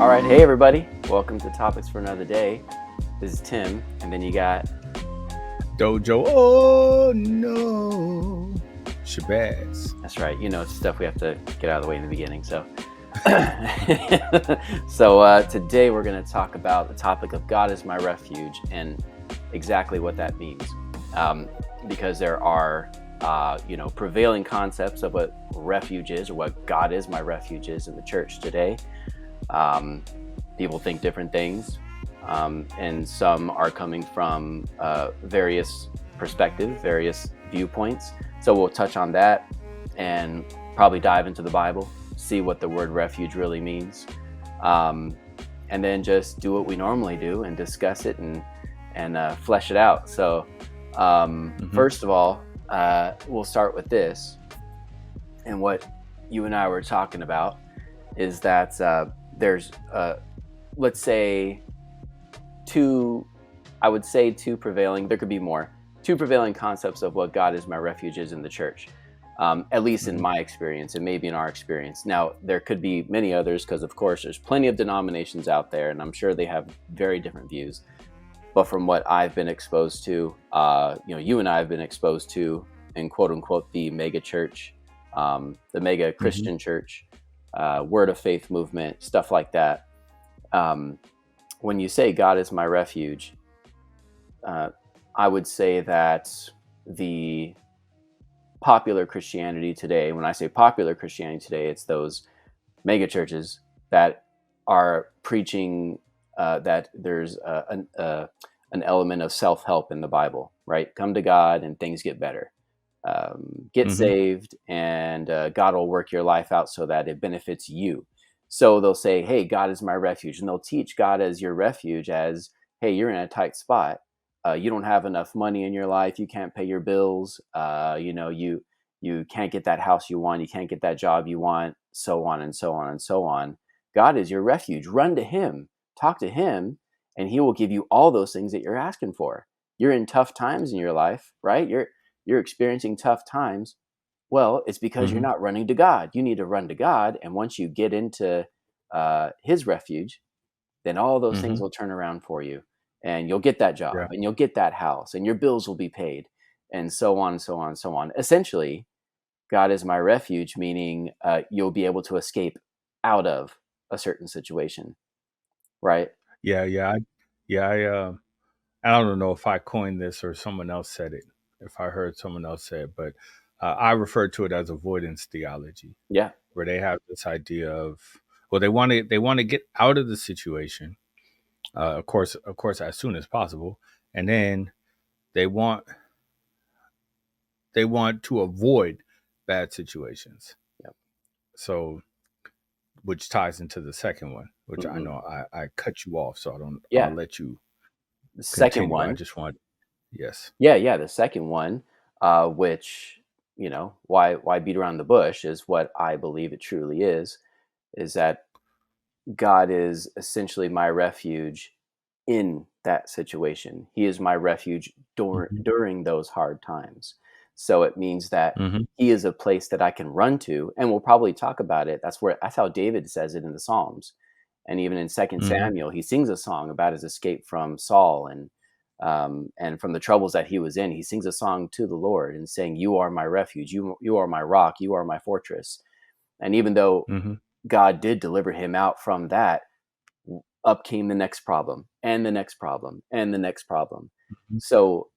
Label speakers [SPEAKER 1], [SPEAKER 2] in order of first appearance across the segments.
[SPEAKER 1] All right, hey everybody, welcome to Topics for Another Day. This is Tim, and then you got
[SPEAKER 2] Dojo. Oh no, Shabazz.
[SPEAKER 1] that's right. It's stuff we have to get out of the way in the beginning. So, today we're going to talk about the topic of God is my refuge and exactly what that means, because there are prevailing concepts of what refuge is or what God is my refuge is in the church today. People think different things, and some are coming from various perspectives, various viewpoints. So we'll touch on that and probably dive into the Bible, see what the word refuge really means, and then just do what we normally do and discuss it and flesh it out. So first of all, we'll start with this. And what you and I were talking about is that there's, let's say, two prevailing, there could be more, two prevailing concepts of what God is my refuge is in the church, at least in my experience and maybe in our experience. Now, there could be many others because, of course, there's plenty of denominations out there, and I'm sure they have very different views. But from what I've been exposed to, you and I have been exposed to in quote unquote the mega church, the mega Christian church, word of faith movement, stuff like that. When you say God is my refuge, I would say that the popular Christianity today, when I say popular Christianity today, it's those mega churches that are preaching that there's an element of self-help in the Bible, right? Come to God and things get better. Get saved and God will work your life out so that it benefits you. So they'll say, hey, God is my refuge. And they'll teach God as your refuge as, hey, you're in a tight spot. You don't have enough money in your life. You can't pay your bills. You can't get that house you want. You can't get that job you want, so on and so on and so on. God is your refuge. Run to him. Talk to him, and he will give you all those things that you're asking for. You're in tough times in your life, right? You're experiencing tough times. Well, it's because you're not running to God. You need to run to God. And once you get into his refuge, then all those things will turn around for you. And you'll get that job
[SPEAKER 2] Yeah.
[SPEAKER 1] and you'll get that house and your bills will be paid and so on, so on, so on. Essentially, God is my refuge, meaning you'll be able to escape out of a certain situation, right?
[SPEAKER 2] Yeah. I don't know if I coined this or someone else said it. If I heard someone else say it, but I refer to it as avoidance theology,
[SPEAKER 1] Yeah.
[SPEAKER 2] where they have this idea of, well, they want to get out of the situation, of course, as soon as possible, and then they want to avoid bad situations.
[SPEAKER 1] Yep.
[SPEAKER 2] So, which ties into the second one, which I
[SPEAKER 1] Hmm.
[SPEAKER 2] know I cut you off, so I'll
[SPEAKER 1] Yeah.
[SPEAKER 2] let you
[SPEAKER 1] The second
[SPEAKER 2] continue. I
[SPEAKER 1] one.
[SPEAKER 2] just want, yes.
[SPEAKER 1] Yeah. The second one, which, why beat around the bush is what I believe it truly is that God is essentially my refuge in that situation. He is my refuge
[SPEAKER 2] Hmm.
[SPEAKER 1] during those hard times. So it means that
[SPEAKER 2] Hmm.
[SPEAKER 1] he is a place that I can run to, and we'll probably talk about it. That's how David says it in the Psalms, and even in Second
[SPEAKER 2] Hmm.
[SPEAKER 1] Samuel, he sings a song about his escape from Saul and from the troubles that he was in. He sings a song to the Lord and saying, "You are my refuge. You are my rock. You are my fortress." And even though
[SPEAKER 2] Hmm.
[SPEAKER 1] God did deliver him out from that, up came the next problem and the next problem and the next problem. So,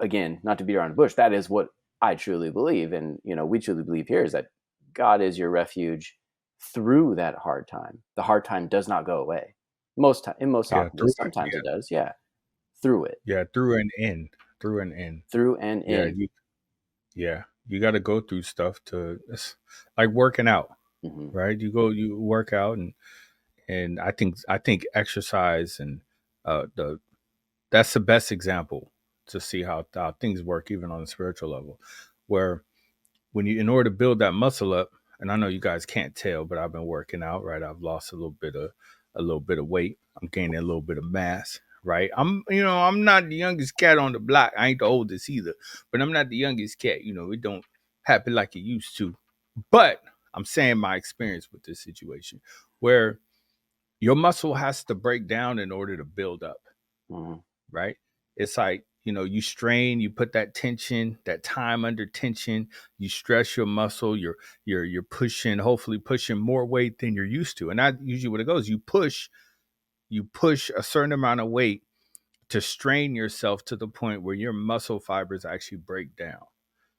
[SPEAKER 1] again, not to beat around the bush, that is what I truly believe. And, we truly believe here is that God is your refuge through that hard time. The hard time does not go away. In most
[SPEAKER 2] Yeah,
[SPEAKER 1] often,
[SPEAKER 2] through it.
[SPEAKER 1] sometimes
[SPEAKER 2] Yeah,
[SPEAKER 1] it does. Yeah. Through it,
[SPEAKER 2] yeah, through and in, through and in.
[SPEAKER 1] through and
[SPEAKER 2] Yeah,
[SPEAKER 1] in.
[SPEAKER 2] you got to go through stuff it's like working out,
[SPEAKER 1] Hmm.
[SPEAKER 2] right? You work out, and I think exercise and the that's the best example to see how things work even on a spiritual level, where when you in order to build that muscle up, and I know you guys can't tell, but I've been working out, right? I've lost a little bit of weight. I'm gaining a little bit of mass, right? I'm not the youngest cat on the block. I ain't the oldest either, but I'm not the youngest cat. It don't happen like it used to. But I'm saying my experience with this situation, where your muscle has to break down in order to build up,
[SPEAKER 1] Mm-hmm.
[SPEAKER 2] right? It's like, you strain, you put that tension, that time under tension, you stress your muscle, you're pushing, hopefully pushing more weight than you're used to. And that usually what it goes. You push a certain amount of weight to strain yourself to the point where your muscle fibers actually break down,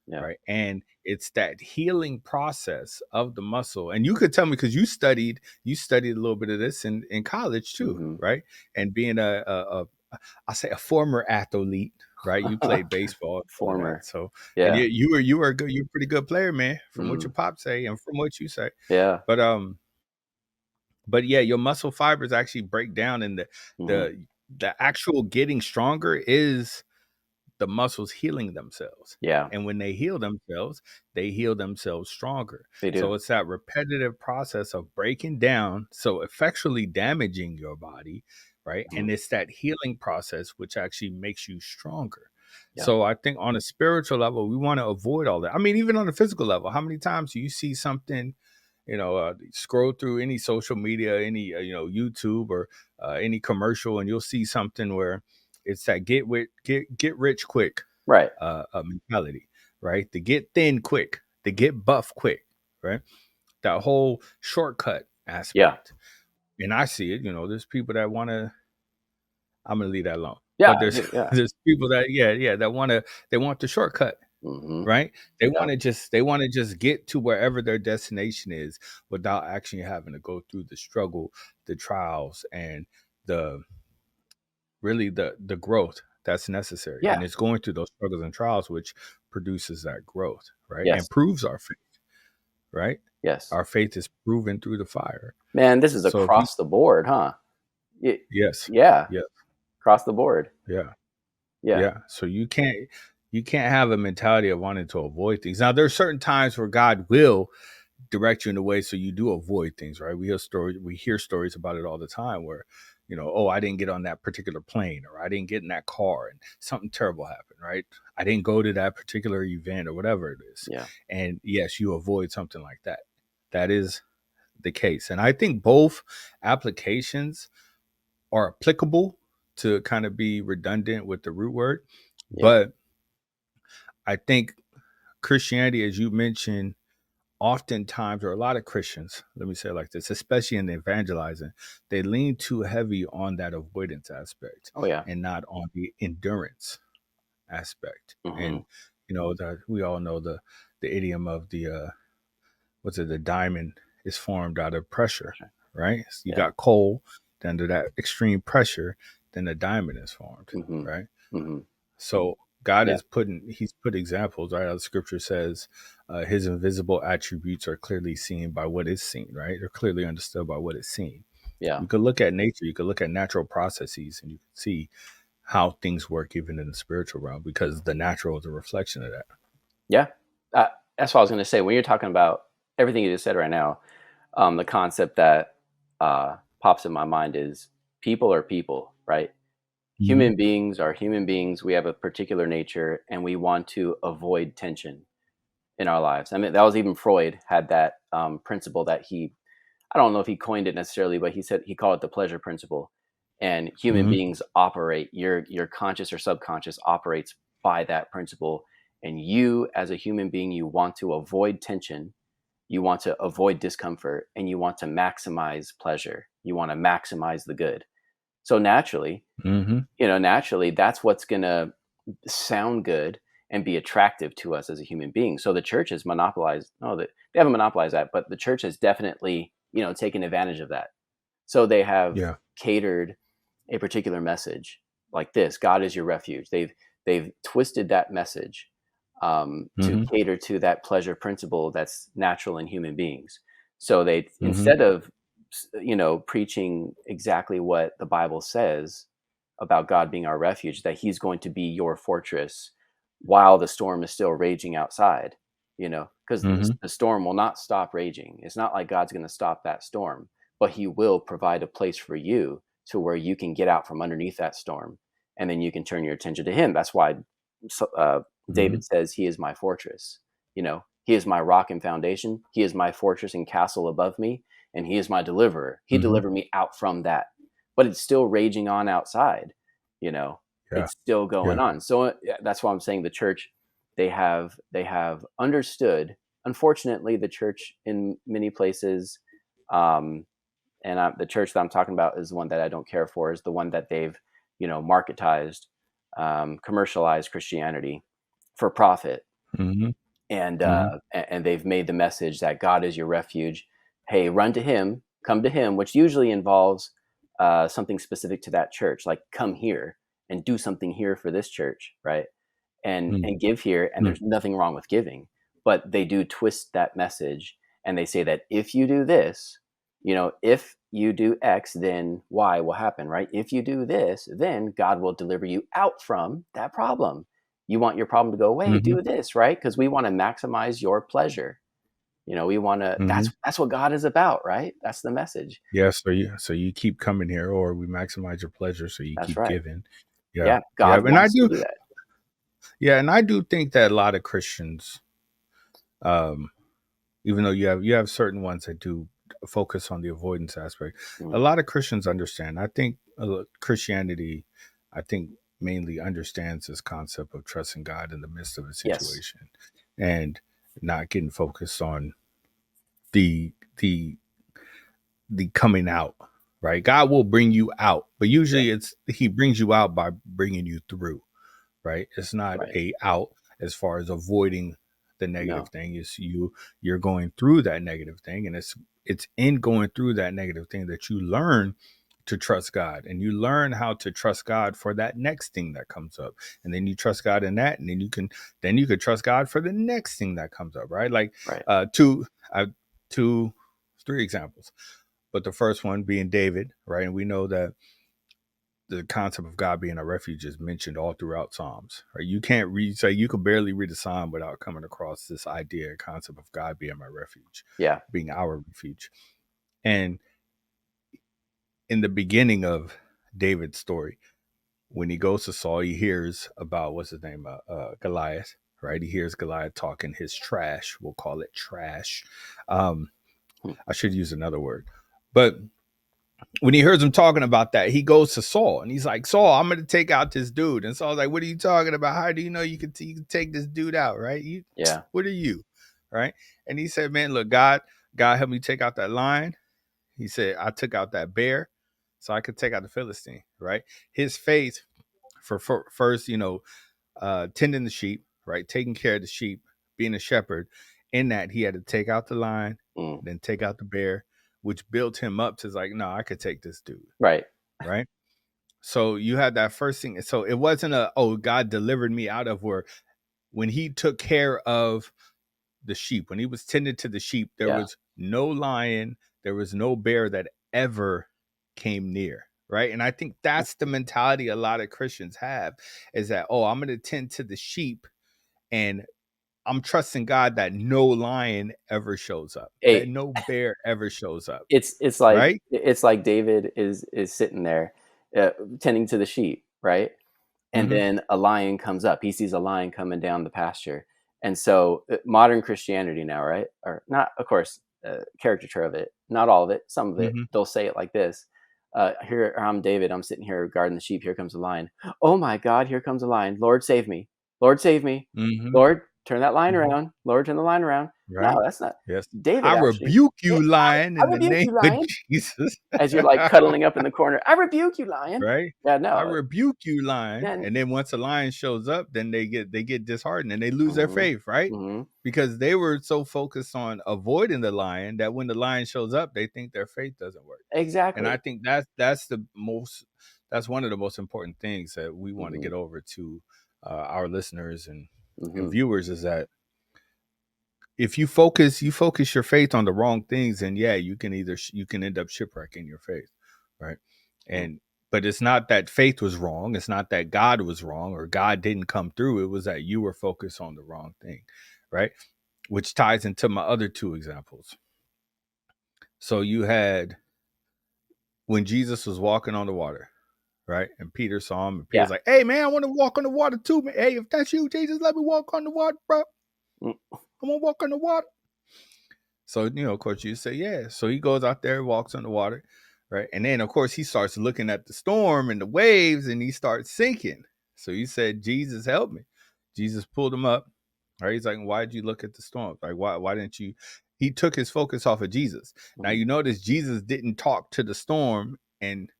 [SPEAKER 1] Yeah.
[SPEAKER 2] right? And it's that healing process of the muscle. And you could tell me, because you studied a little bit of this in college too,
[SPEAKER 1] Mm-hmm.
[SPEAKER 2] right? And being I say a former athlete, right? You played baseball and all of that.
[SPEAKER 1] Former.
[SPEAKER 2] So, and
[SPEAKER 1] Yeah.
[SPEAKER 2] you were good, you're a pretty good player, man, from what
[SPEAKER 1] Mm-hmm.
[SPEAKER 2] your pop say and from what you say.
[SPEAKER 1] Yeah.
[SPEAKER 2] But yeah, your muscle fibers actually break down, and
[SPEAKER 1] Mm-hmm.
[SPEAKER 2] the actual getting stronger is the muscles healing themselves.
[SPEAKER 1] Yeah.
[SPEAKER 2] And when they heal themselves stronger.
[SPEAKER 1] They do.
[SPEAKER 2] So it's that repetitive process of breaking down, so effectually damaging your body, right?
[SPEAKER 1] Mm-hmm.
[SPEAKER 2] And it's that healing process which actually makes you stronger.
[SPEAKER 1] Yeah.
[SPEAKER 2] So I think on a spiritual level, we want to avoid all that. I mean, even on a physical level, how many times do you see something, scroll through any social media, any, YouTube or any commercial, and you'll see something where it's that get rich quick
[SPEAKER 1] Right.
[SPEAKER 2] mentality, right? To get thin quick, to get buff quick, right? That whole shortcut
[SPEAKER 1] Yeah.
[SPEAKER 2] aspect. And I see it, there's people that want to, I'm going to leave that alone.
[SPEAKER 1] Yeah.
[SPEAKER 2] But there's
[SPEAKER 1] Yeah.
[SPEAKER 2] there's people that, yeah, they want the shortcut,
[SPEAKER 1] Mm-hmm.
[SPEAKER 2] right? They
[SPEAKER 1] Yeah.
[SPEAKER 2] want to just get to wherever their destination is without actually having to go through the struggle, the trials, and the really the growth that's necessary.
[SPEAKER 1] Yeah.
[SPEAKER 2] And it's going through those struggles and trials which produces that growth, right?
[SPEAKER 1] Yes.
[SPEAKER 2] And proves our faith, right?
[SPEAKER 1] Yes.
[SPEAKER 2] Our faith is proven through the fire.
[SPEAKER 1] Man, this is
[SPEAKER 2] So if you
[SPEAKER 1] across the board, huh? Y-
[SPEAKER 2] yes,
[SPEAKER 1] yeah.
[SPEAKER 2] yeah,
[SPEAKER 1] Across the board.
[SPEAKER 2] yeah,
[SPEAKER 1] Yeah.
[SPEAKER 2] yeah. So you can't have a mentality of wanting to avoid things. Now there's certain times where God will direct you in a way so you do avoid things, right? We hear stories about it all the time where, oh, I didn't get on that particular plane, or I didn't get in that car and something terrible happened, right? I didn't go to that particular event or whatever it is.
[SPEAKER 1] Yeah.
[SPEAKER 2] And yes, you avoid something like that. That is the case. And I think both applications are applicable, to kind of be redundant with the root word.
[SPEAKER 1] Yeah.
[SPEAKER 2] But I think Christianity, as you mentioned, oftentimes, or a lot of Christians, let me say it like this, especially in evangelizing, they lean too heavy on that avoidance aspect
[SPEAKER 1] Oh yeah.
[SPEAKER 2] and not on the endurance aspect.
[SPEAKER 1] Mm-hmm.
[SPEAKER 2] And that we all know the idiom of the what's it, the diamond is formed out of pressure, right? So you
[SPEAKER 1] Yeah.
[SPEAKER 2] got coal, then under that extreme pressure, then the diamond is formed,
[SPEAKER 1] Mm-hmm.
[SPEAKER 2] right?
[SPEAKER 1] Mm-hmm.
[SPEAKER 2] So God
[SPEAKER 1] Yeah.
[SPEAKER 2] he's put examples, right? As the scripture says, his invisible attributes are clearly seen by what is seen, right? They're clearly understood by what is seen.
[SPEAKER 1] Yeah.
[SPEAKER 2] You could look at nature, you could look at natural processes, and you can see how things work even in the spiritual realm, because the natural is a reflection of that.
[SPEAKER 1] Yeah. That's what I was going to say. When you're talking about everything you just said right now, the concept that pops in my mind is people are people, right?
[SPEAKER 2] Mm-hmm.
[SPEAKER 1] Human beings are human beings. We have a particular nature, and we want to avoid tension in our lives. I mean, that was even Freud had that principle that I don't know if he coined it necessarily, but he said he called it the pleasure principle. And human
[SPEAKER 2] Mm-hmm.
[SPEAKER 1] beings operate, your conscious or subconscious operates by that principle. And you, as a human being, you want to avoid tension, you want to avoid discomfort, and you want to maximize pleasure. You want to maximize the good. So
[SPEAKER 2] Mm-hmm.
[SPEAKER 1] naturally, that's what's going to sound good and be attractive to us as a human being. So the church has monopolized, no, they haven't monopolized that, but the church has definitely, taken advantage of that. So they have
[SPEAKER 2] Yeah.
[SPEAKER 1] catered a particular message like this: God is your refuge. They've twisted that message to
[SPEAKER 2] Mm-hmm.
[SPEAKER 1] cater to that pleasure principle that's natural in human beings. So they,
[SPEAKER 2] Mm-hmm.
[SPEAKER 1] instead of preaching exactly what the Bible says about God being our refuge, that He's going to be your fortress while the storm is still raging outside. Because
[SPEAKER 2] Mm-hmm.
[SPEAKER 1] the storm will not stop raging. It's not like God's going to stop that storm, but He will provide a place for you to where you can get out from underneath that storm, and then you can turn your attention to Him. That's why
[SPEAKER 2] Mm-hmm.
[SPEAKER 1] David says, He is my fortress. He is my rock and foundation. He is my fortress and castle above me. and he is my deliverer. He
[SPEAKER 2] Hmm.
[SPEAKER 1] delivered me out from that. But it's still raging on outside, you know.
[SPEAKER 2] Yeah.
[SPEAKER 1] It's still going
[SPEAKER 2] Yeah.
[SPEAKER 1] on. So that's why I'm saying the church, they have understood. Unfortunately, the church in many places, um, and the church that I'm talking about is the one that I don't care for, is the one that they've, marketized, commercialized Christianity for profit,
[SPEAKER 2] Hmm.
[SPEAKER 1] and
[SPEAKER 2] Hmm.
[SPEAKER 1] they've made the message that God is your refuge. Hey, run to Him, come to Him, which usually involves something specific to that church, like come here and do something here for this church, right? And give here, and
[SPEAKER 2] Hmm.
[SPEAKER 1] there's nothing wrong with giving, but they do twist that message, and they say that if you do this, if you do X, then Y will happen, right? If you do this, then God will deliver you out from that problem. You want your problem to go away,
[SPEAKER 2] Hmm.
[SPEAKER 1] do this, right? Because we want to maximize your pleasure. We want to.
[SPEAKER 2] Hmm.
[SPEAKER 1] That's what God is about, right? That's the message.
[SPEAKER 2] Yeah. So you keep coming here, or we maximize your pleasure, so you
[SPEAKER 1] That's
[SPEAKER 2] keep
[SPEAKER 1] right.
[SPEAKER 2] giving. Yeah.
[SPEAKER 1] Yeah,
[SPEAKER 2] Yeah.
[SPEAKER 1] God
[SPEAKER 2] And I
[SPEAKER 1] wants to
[SPEAKER 2] do.
[SPEAKER 1] do that.
[SPEAKER 2] Yeah, and I do think that a lot of Christians, um, even though you have certain ones that do focus on the avoidance aspect, a
[SPEAKER 1] Mm.
[SPEAKER 2] lot of Christians understand. I think Christianity, I think mainly understands this concept of trusting God in the midst of a
[SPEAKER 1] Yes.
[SPEAKER 2] situation, and not getting focused on the the the coming out. Right, God will bring you out, but
[SPEAKER 1] Yeah.
[SPEAKER 2] usually He brings you out by bringing you through. Right? It's not
[SPEAKER 1] Right.
[SPEAKER 2] a out as far as avoiding the negative
[SPEAKER 1] No.
[SPEAKER 2] thing. It's you're going through that negative thing, and it's in going through that negative thing that you learn to trust God, and you learn how to trust God for that next thing that comes up, and then you trust God in that, and then you could trust God for the next thing that comes up. Right? Like
[SPEAKER 1] Right.
[SPEAKER 2] two, three examples, but the first one being David. Right, and we know that the concept of God being a refuge is mentioned all throughout Psalms. Right? You can't read, say, you could barely read a psalm without coming across this idea, concept of God being my refuge,
[SPEAKER 1] Yeah.
[SPEAKER 2] being our refuge. And in the beginning of David's story, when he goes to Saul, he hears about what's his name, Goliath. Right? He hears Goliath talking his trash. We'll call it trash. Um,
[SPEAKER 1] Hmm.
[SPEAKER 2] I should use another word, but when he hears him talking about that, he goes to Saul and he's like, Saul, I'm going to take out this dude. And Saul's like, what are you talking about? How do you know you can take this dude out? Right?
[SPEAKER 1] Yeah.
[SPEAKER 2] What are you? Right? And he said, man, look, God helped me take out that lion. He said, I took out that bear so I could take out the Philistine. Right? His faith for first, tending the sheep, right? Taking care of the sheep, being a shepherd. In that, he had to take out the lion,
[SPEAKER 1] Mm.
[SPEAKER 2] then take out the bear, which built him up to like, no, I could take this dude.
[SPEAKER 1] Right.
[SPEAKER 2] Right? So you had that first thing. So it wasn't God delivered me out of where when he took care of the sheep, when he was tending to the sheep, there
[SPEAKER 1] Yeah.
[SPEAKER 2] was no lion, there was no bear that ever came near. Right. And I think that's the mentality a lot of Christians have is that, I'm going to tend to the sheep and I'm trusting God that no lion ever shows up, that
[SPEAKER 1] Hey,
[SPEAKER 2] no bear ever shows up.
[SPEAKER 1] it's like
[SPEAKER 2] Right.
[SPEAKER 1] David is sitting there, tending to the sheep, right? And
[SPEAKER 2] Mm-hmm.
[SPEAKER 1] then a lion comes up. He sees a lion coming down the pasture, and so modern Christianity now, right? Or not, of course, caricature of it, not all of it, some of it.
[SPEAKER 2] Mm-hmm.
[SPEAKER 1] They'll say it like this: "Here I'm David. I'm sitting here guarding the sheep. Here comes a lion. Oh my God! Here comes a lion. Lord save me! Lord save me!
[SPEAKER 2] Mm-hmm.
[SPEAKER 1] Lord turn that lion
[SPEAKER 2] Mm-hmm.
[SPEAKER 1] around. Lord turn the lion around."
[SPEAKER 2] Right.
[SPEAKER 1] No, that's not
[SPEAKER 2] Yes. I
[SPEAKER 1] David. Actually,
[SPEAKER 2] rebuke
[SPEAKER 1] yeah,
[SPEAKER 2] you, lion,
[SPEAKER 1] I
[SPEAKER 2] in the
[SPEAKER 1] rebuke
[SPEAKER 2] name
[SPEAKER 1] you,
[SPEAKER 2] of
[SPEAKER 1] lion.
[SPEAKER 2] Jesus.
[SPEAKER 1] As you're like cuddling up in the corner, I rebuke you, lion.
[SPEAKER 2] Right?
[SPEAKER 1] Yeah,
[SPEAKER 2] I
[SPEAKER 1] no.
[SPEAKER 2] rebuke you, lion.
[SPEAKER 1] Then,
[SPEAKER 2] And then once a lion shows up, then they get disheartened and they lose their
[SPEAKER 1] hmm
[SPEAKER 2] faith, right?
[SPEAKER 1] hmm
[SPEAKER 2] Because they were so focused on avoiding the lion that when the lion shows up, they think their faith doesn't work. And I
[SPEAKER 1] exactly.
[SPEAKER 2] think that's one of the most important things that we want to
[SPEAKER 1] hmm
[SPEAKER 2] get over to our listeners and
[SPEAKER 1] hmm
[SPEAKER 2] viewers is that if you focus your faith on the wrong things, then yeah, you can end up shipwrecking your faith, right? And but it's not that faith was wrong, it's not that God was wrong or God didn't come through, it was that you were focused on the wrong thing, right? Which ties into my other two examples. So you had when Jesus was walking on the water, right? And Peter saw him, and
[SPEAKER 1] Yeah.
[SPEAKER 2] Peter's like, hey man, I want to walk on the water too, man. Hey, if that's you, Jesus, let me walk on the water, bro.
[SPEAKER 1] Mm.
[SPEAKER 2] I want to walk on the water. So, of course, you say, yeah. So he goes out there, walks on the water, right? And then, of course, he starts looking at the storm and the waves, and he starts sinking. So he said, Jesus, help me. Jesus pulled him up, right? He's like, why did you look at the storm? Like, why didn't you? He took his focus off of Jesus. Now,
[SPEAKER 1] Mm-hmm.
[SPEAKER 2] you notice Jesus didn't talk to the storm and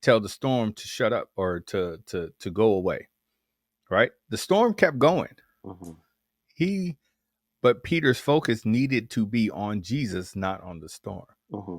[SPEAKER 2] tell the storm to shut up or to go away, right? The storm kept going.
[SPEAKER 1] Mm-hmm.
[SPEAKER 2] He But Peter's focus needed to be on Jesus, not on the storm.
[SPEAKER 1] Mm-hmm.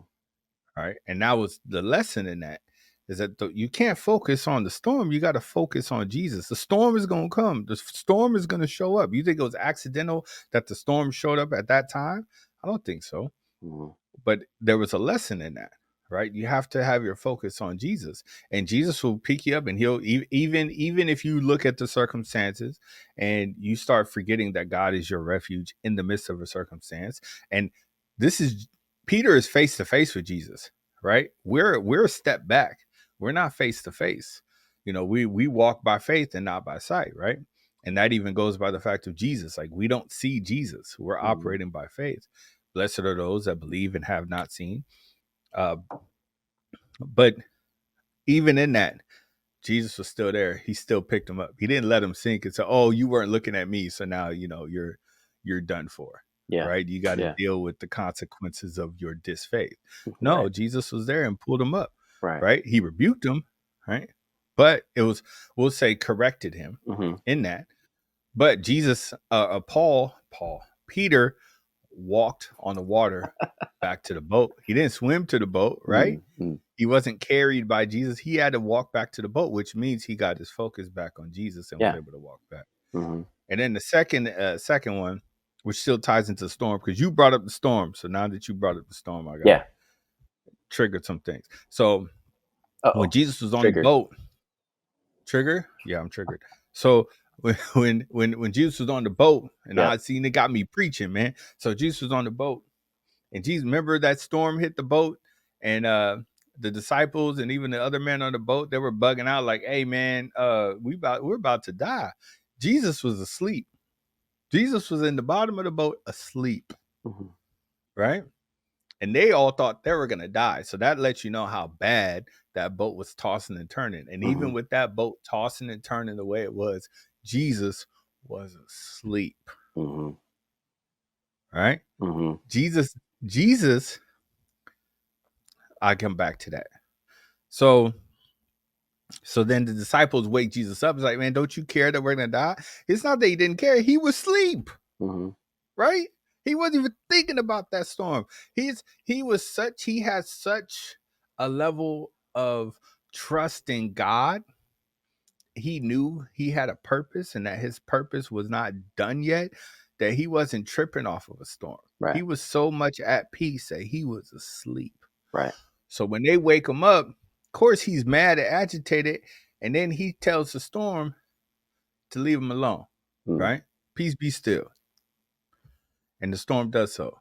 [SPEAKER 2] Right. And that was the lesson in that, is that you can't focus on the storm. You got to focus on Jesus. The storm is going to come. The storm is going to show up. You think it was accidental that the storm showed up at that time? I don't think so.
[SPEAKER 1] Mm-hmm.
[SPEAKER 2] But there was a lesson in that, right? You have to have your focus on Jesus, and Jesus will pick you up, and he'll even if you look at the circumstances and you start forgetting that God is your refuge in the midst of a circumstance. And this is Peter is face to face with Jesus, right? We're a step back. We're not face to face. We walk by faith and not by sight, right? And that even goes by the fact of Jesus. Like, we don't see Jesus. We're
[SPEAKER 1] Mm-hmm.
[SPEAKER 2] operating by faith. Blessed are those that believe and have not seen. Uh, but even in that, Jesus was still there. He still picked him up. He didn't let him sink and say, "Oh, you weren't looking at me, so now you're done for."
[SPEAKER 1] Yeah.
[SPEAKER 2] Right? You got to
[SPEAKER 1] Yeah.
[SPEAKER 2] deal with the consequences of your disfaith.
[SPEAKER 1] Right.
[SPEAKER 2] No, Jesus was there and pulled him up.
[SPEAKER 1] Right.
[SPEAKER 2] Right? He rebuked him. Right? But it was, we'll say, corrected him
[SPEAKER 1] Mm-hmm.
[SPEAKER 2] in that. But Jesus, Peter walked on the water back to the boat. He didn't swim to the boat, right?
[SPEAKER 1] Mm-hmm.
[SPEAKER 2] He wasn't carried by Jesus. He had to walk back to the boat, which means he got his focus back on Jesus and was
[SPEAKER 1] Yeah.
[SPEAKER 2] able to walk back.
[SPEAKER 1] Mm-hmm.
[SPEAKER 2] And then the second one, which still ties into the storm, because you brought up the storm. So now that you brought up the storm, I gotta
[SPEAKER 1] Yeah.
[SPEAKER 2] trigger some things. So when
[SPEAKER 1] Uh-oh.
[SPEAKER 2] Jesus was on the
[SPEAKER 1] Triggered.
[SPEAKER 2] boat, trigger? Yeah, I'm triggered. So when Jesus was on the boat, and
[SPEAKER 1] Yep.
[SPEAKER 2] I seen it got me preaching, man. So Jesus was on the boat, and Jesus, remember that storm hit the boat, and the disciples and even the other men on the boat, they were bugging out like, "Hey, man, we're about to die." Jesus was asleep. Jesus was in the bottom of the boat asleep,
[SPEAKER 1] Mm-hmm.
[SPEAKER 2] right? And they all thought they were gonna die. So that lets you know how bad that boat was tossing and turning. And
[SPEAKER 1] Mm-hmm.
[SPEAKER 2] even with that boat tossing and turning the way it was, Jesus was asleep.
[SPEAKER 1] Mm-hmm.
[SPEAKER 2] Right?
[SPEAKER 1] Mm-hmm.
[SPEAKER 2] Jesus, I come back to that. So then the disciples wake Jesus up. It's like, man, don't you care that we're gonna die? It's not that he didn't care, he was asleep,
[SPEAKER 1] Mm-hmm.
[SPEAKER 2] right? He wasn't even thinking about that storm. He had such a level of trust in God. He knew he had a purpose and that his purpose was not done yet, that he wasn't tripping off of a storm. He
[SPEAKER 1] Right.
[SPEAKER 2] was so much at peace that he was asleep.
[SPEAKER 1] Right.
[SPEAKER 2] So when they wake him up, of course he's mad and agitated, and then he tells the storm to leave him alone,
[SPEAKER 1] Mm-hmm.
[SPEAKER 2] right? Peace be still. And the storm does so.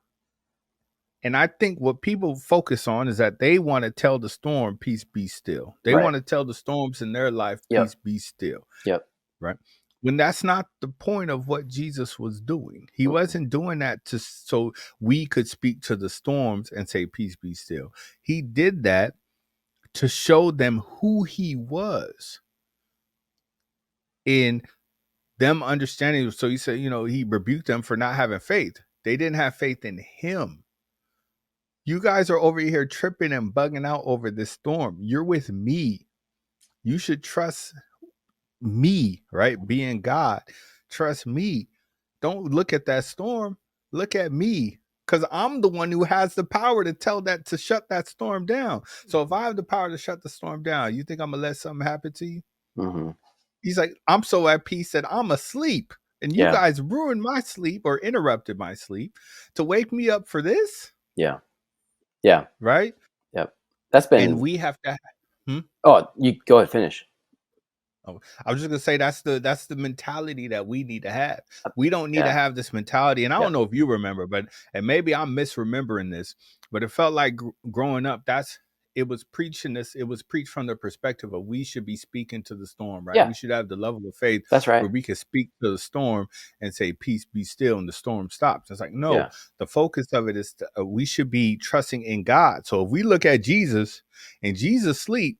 [SPEAKER 2] And I think what people focus on is that they want to tell the storm, peace be still. They
[SPEAKER 1] Right.
[SPEAKER 2] want to tell the storms in their life,
[SPEAKER 1] Yep.
[SPEAKER 2] peace be still,
[SPEAKER 1] Yep.
[SPEAKER 2] right? When that's not the point of what Jesus was doing. He
[SPEAKER 1] Mm-hmm.
[SPEAKER 2] wasn't doing that so we could speak to the storms and say, peace be still. He did that to show them who he was in them understanding. So he said, he rebuked them for not having faith. They didn't have faith in him. You guys are over here tripping and bugging out over this storm. You're with me. You should trust me, right? Being God. Trust me. Don't look at that storm. Look at me. Because I'm the one who has the power to shut that storm down. So if I have the power to shut the storm down, you think I'm gonna let something happen to you?
[SPEAKER 1] Mm-hmm.
[SPEAKER 2] He's like, I'm so at peace that I'm asleep. And you
[SPEAKER 1] Yeah.
[SPEAKER 2] guys ruined my sleep or interrupted my sleep to wake me up for this,
[SPEAKER 1] Yeah. Yeah.
[SPEAKER 2] right?
[SPEAKER 1] Yep. That's
[SPEAKER 2] And
[SPEAKER 1] been.
[SPEAKER 2] we have to.
[SPEAKER 1] Oh, you go ahead. Finish.
[SPEAKER 2] Oh, I was just gonna say that's the mentality that we need to have.
[SPEAKER 1] Uh,
[SPEAKER 2] We don't need to
[SPEAKER 1] Yeah.
[SPEAKER 2] have this mentality, and I
[SPEAKER 1] Yeah.
[SPEAKER 2] don't know if you remember, and maybe I'm misremembering this, but it felt like growing up. That's it was preaching this. It was preached from the perspective of we should be speaking to the storm, right?
[SPEAKER 1] Yeah,
[SPEAKER 2] We should have the level of faith
[SPEAKER 1] that's
[SPEAKER 2] where
[SPEAKER 1] right.
[SPEAKER 2] we can speak to the storm and say, "Peace, be still," and the storm stops. It's like no,
[SPEAKER 1] Yeah.
[SPEAKER 2] the focus of it is we should be trusting in God. So if we look at Jesus and Jesus sleep,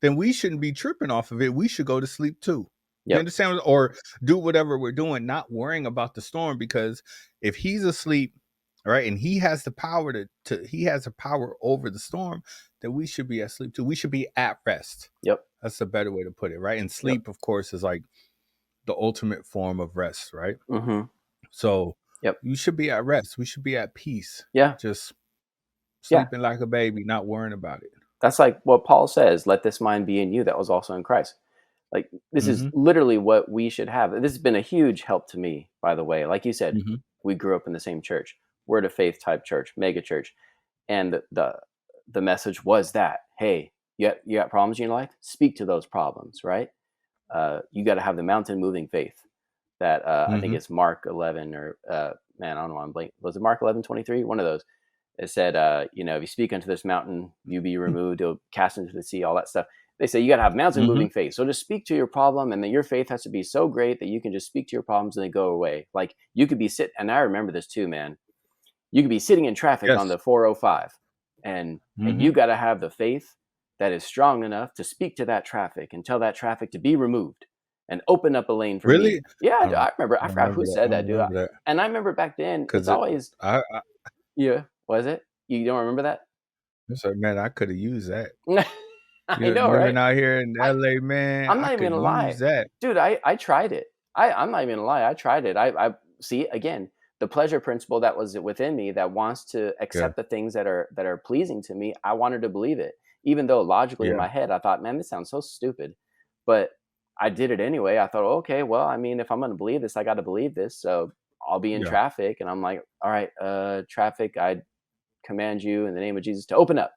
[SPEAKER 2] then we shouldn't be tripping off of it. We should go to sleep too. You
[SPEAKER 1] Yep.
[SPEAKER 2] understand? Or do whatever we're doing, not worrying about the storm, because if he's asleep, right, and he has the power to he has the power over the storm, then we should be asleep too. We should be at rest.
[SPEAKER 1] Yep.
[SPEAKER 2] That's a better way to put it, right? And
[SPEAKER 1] Yep.
[SPEAKER 2] sleep, of course, is like the ultimate form of rest, right?
[SPEAKER 1] Mm-hmm.
[SPEAKER 2] So
[SPEAKER 1] Yep.
[SPEAKER 2] you should be at rest. We should be at peace,
[SPEAKER 1] Yeah.
[SPEAKER 2] just
[SPEAKER 1] Yeah.
[SPEAKER 2] sleeping like a baby, not worrying about it.
[SPEAKER 1] That's like what Paul says, let this mind be in you that was also in Christ. Like this is
[SPEAKER 2] Mm-hmm.
[SPEAKER 1] literally what we should have. This has been a huge help to me, by the way. Like you said,
[SPEAKER 2] Mm-hmm.
[SPEAKER 1] we grew up in the same church, word of faith type church, mega church. And the message was that, hey, you got problems in your life? Speak to those problems, right? You got to have the mountain moving faith. That I think
[SPEAKER 2] Mm-hmm.
[SPEAKER 1] it's Mark 11 or man, I don't know. I'm blank. Was it Mark 11:23? One of those. It said, if you speak unto this mountain, you be removed, it'll cast into the sea, all that stuff. They say you got to have mountain
[SPEAKER 2] Mm-hmm.
[SPEAKER 1] moving faith. So just speak to your problem, and then your faith has to be so great that you can just speak to your problems and they go away. Like you could be and I remember this too, man. You could be sitting in traffic on
[SPEAKER 2] Yes.
[SPEAKER 1] the 405, and
[SPEAKER 2] Mm-hmm.
[SPEAKER 1] you got to have the faith that is strong enough to speak to that traffic and tell that traffic to be removed and open up a lane for me.
[SPEAKER 2] Really?
[SPEAKER 1] Yeah,
[SPEAKER 2] I don't,
[SPEAKER 1] I remember.
[SPEAKER 2] I
[SPEAKER 1] I
[SPEAKER 2] don't
[SPEAKER 1] forgot who
[SPEAKER 2] remember that. I
[SPEAKER 1] said
[SPEAKER 2] don't
[SPEAKER 1] that, dude.
[SPEAKER 2] remember that
[SPEAKER 1] And I remember back then, it's
[SPEAKER 2] because
[SPEAKER 1] always
[SPEAKER 2] I
[SPEAKER 1] yeah. Was it? You don't remember that?
[SPEAKER 2] it's like, man, I could have used that.
[SPEAKER 1] I
[SPEAKER 2] You
[SPEAKER 1] know,
[SPEAKER 2] know, living
[SPEAKER 1] right?
[SPEAKER 2] out here in
[SPEAKER 1] I
[SPEAKER 2] LA, man,
[SPEAKER 1] I'm
[SPEAKER 2] I
[SPEAKER 1] not even
[SPEAKER 2] could
[SPEAKER 1] gonna lie,
[SPEAKER 2] use that.
[SPEAKER 1] dude. I tried it. I'm not even gonna lie. I tried it. I see again the pleasure principle that was within me that wants to
[SPEAKER 2] Yeah,
[SPEAKER 1] accept the things that are pleasing to me. I wanted to believe it, even though logically in
[SPEAKER 2] yeah,
[SPEAKER 1] my head I thought, man, this sounds so stupid. But I did it anyway. I thought, okay, well, I mean, if I'm gonna believe this, I got to believe this. So I'll be in
[SPEAKER 2] yeah.
[SPEAKER 1] traffic, and I'm like, all right, traffic, I command you in the name of Jesus to open up.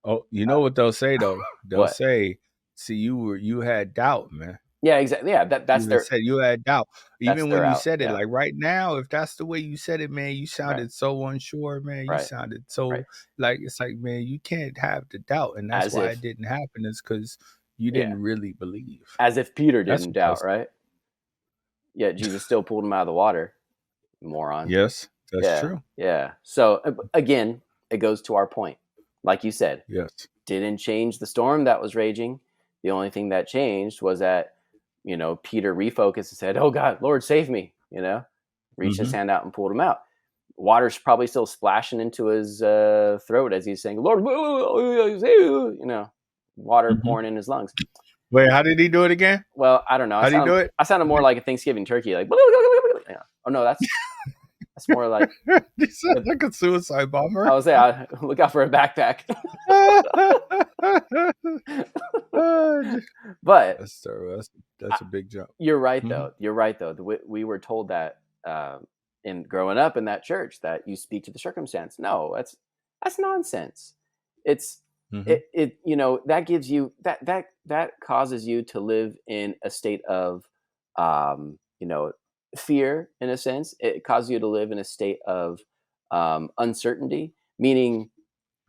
[SPEAKER 2] Oh, you know what they'll say though? They'll
[SPEAKER 1] What?
[SPEAKER 2] say, "See, you had doubt, man."
[SPEAKER 1] Yeah, exactly. Yeah,
[SPEAKER 2] You just said you had doubt,
[SPEAKER 1] that's
[SPEAKER 2] even when
[SPEAKER 1] their
[SPEAKER 2] you
[SPEAKER 1] out.
[SPEAKER 2] said it.
[SPEAKER 1] Yeah,
[SPEAKER 2] Like right now, if that's the way you said it, man, you
[SPEAKER 1] right,
[SPEAKER 2] sounded so unsure, man. You
[SPEAKER 1] right,
[SPEAKER 2] sounded
[SPEAKER 1] right.
[SPEAKER 2] so like it's like, man, you can't have the doubt, and that's
[SPEAKER 1] As
[SPEAKER 2] why it
[SPEAKER 1] if,
[SPEAKER 2] didn't happen. Is because you
[SPEAKER 1] yeah,
[SPEAKER 2] didn't really believe.
[SPEAKER 1] as if Peter
[SPEAKER 2] That's
[SPEAKER 1] didn't
[SPEAKER 2] what they'll
[SPEAKER 1] doubt,
[SPEAKER 2] say.
[SPEAKER 1] right? Yet Jesus still pulled him out of the water. Moron.
[SPEAKER 2] Yes, that's
[SPEAKER 1] Yeah,
[SPEAKER 2] true.
[SPEAKER 1] yeah. So again, it goes to our point. Like you said,
[SPEAKER 2] Yes.
[SPEAKER 1] didn't change the storm that was raging. The only thing that changed was that, Peter refocused and said, "Oh God, Lord, save me!" Reached his
[SPEAKER 2] Mm-hmm.
[SPEAKER 1] hand out and pulled him out. Water's probably still splashing into his throat as he's saying, "Lord, water
[SPEAKER 2] Mm-hmm.
[SPEAKER 1] pouring in his lungs."
[SPEAKER 2] Wait, how did he do it again?
[SPEAKER 1] Well, I don't know.
[SPEAKER 2] How did he do it?
[SPEAKER 1] I sounded more like a Thanksgiving turkey, like. Yeah. Oh no, that's more like
[SPEAKER 2] He sounds
[SPEAKER 1] the.
[SPEAKER 2] like a suicide
[SPEAKER 1] I
[SPEAKER 2] bomber.
[SPEAKER 1] was there. Look out for a backpack. But
[SPEAKER 2] That's terrible. That's a big jump.
[SPEAKER 1] you're right,
[SPEAKER 2] Mm-hmm.
[SPEAKER 1] though. You're right, though. We were told that in growing up in that church that you speak to the circumstance. No, that's nonsense. It's
[SPEAKER 2] Mm-hmm.
[SPEAKER 1] that gives you that causes you to live in a state of um, you know fear in a sense. It causes you to live in a state of uncertainty, meaning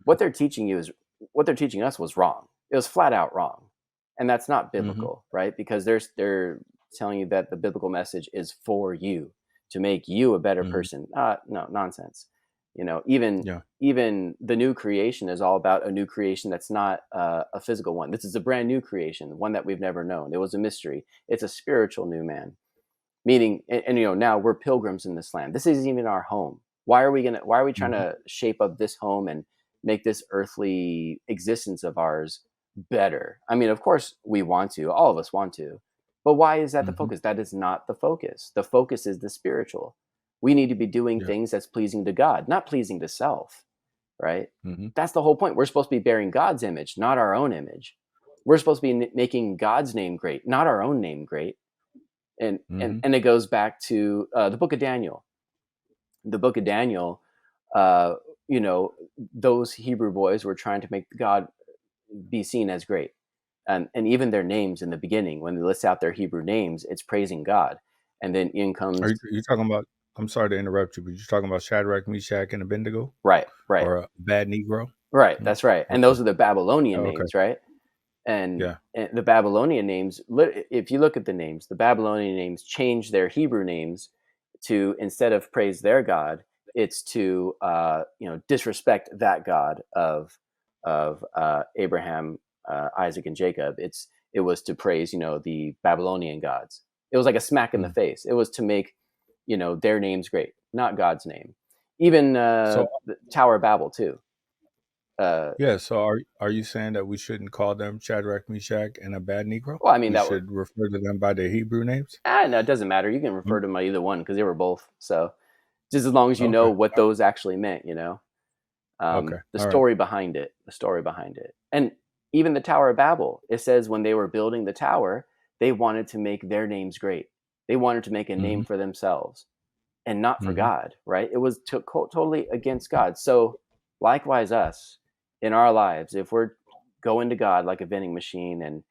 [SPEAKER 1] what they're teaching you is what they're teaching us was wrong. It was flat out wrong, and that's not
[SPEAKER 2] Mm-hmm.
[SPEAKER 1] biblical, right? Because they're telling you that the biblical message is for you to make you a better
[SPEAKER 2] Mm-hmm.
[SPEAKER 1] person. No nonsense. Even
[SPEAKER 2] Yeah.
[SPEAKER 1] even the new creation is all about a new creation that's not a physical one. This is a brand new creation, one that we've never known. It was a mystery. It's a spiritual new man, meaning and now we're pilgrims in this land. This isn't even our home. Why are we trying
[SPEAKER 2] Mm-hmm.
[SPEAKER 1] to shape up this home and make this earthly existence of ours better? I mean, of course we want to, all of us want to, but why is that the
[SPEAKER 2] Mm-hmm.
[SPEAKER 1] focus? That is not the focus. The focus is the spiritual. We need to be doing
[SPEAKER 2] Yeah.
[SPEAKER 1] things that's pleasing to God, not pleasing to self, right?
[SPEAKER 2] Mm-hmm.
[SPEAKER 1] That's the whole point. We're supposed to be bearing God's image, not our own image. We're supposed to be making God's name great, not our own name great. and and
[SPEAKER 2] Mm-hmm.
[SPEAKER 1] and it goes back to the book of Daniel. The book of Daniel, uh, those Hebrew boys were trying to make God be seen as great, and even their names in the beginning, when they list out their Hebrew names, it's praising God, and then in
[SPEAKER 2] Are
[SPEAKER 1] comes
[SPEAKER 2] you talking about? I'm sorry to interrupt you, but you're talking about Shadrach, Meshach, and Abednego,
[SPEAKER 1] right, right,
[SPEAKER 2] or a bad Negro?
[SPEAKER 1] Right, that's right. And
[SPEAKER 2] Okay.
[SPEAKER 1] those are the Babylonian
[SPEAKER 2] Okay.
[SPEAKER 1] names, right? And,
[SPEAKER 2] Yeah.
[SPEAKER 1] the Babylonian names, if you look at the names, the Babylonian names change their Hebrew names to, instead of praise their God, it's to disrespect that God of Abraham, Isaac, and Jacob. It was to praise the Babylonian gods. It was like a smack in the
[SPEAKER 2] Mm.
[SPEAKER 1] face. It was to make their names great, not God's name. Even
[SPEAKER 2] So
[SPEAKER 1] the Tower of Babel too. Uh,
[SPEAKER 2] yeah. So are you saying that we shouldn't call them Shadrach, Meshach, and Abednego?
[SPEAKER 1] well, I mean
[SPEAKER 2] We
[SPEAKER 1] that was.
[SPEAKER 2] should refer to them by their Hebrew names.
[SPEAKER 1] No, it doesn't matter. You can refer
[SPEAKER 2] Mm.
[SPEAKER 1] to them by either one because they were both. So just as long as you know
[SPEAKER 2] Okay.
[SPEAKER 1] what those actually meant,
[SPEAKER 2] Okay.
[SPEAKER 1] the
[SPEAKER 2] All right.
[SPEAKER 1] story behind it, and even the Tower of Babel. It says when they were building the tower, they wanted to make their names great. They wanted to make a name
[SPEAKER 2] Mm-hmm.
[SPEAKER 1] for themselves and not for
[SPEAKER 2] Mm-hmm.
[SPEAKER 1] God. Right? It was totally against God. So likewise, us in our lives, if we're going to God like a vending machine, and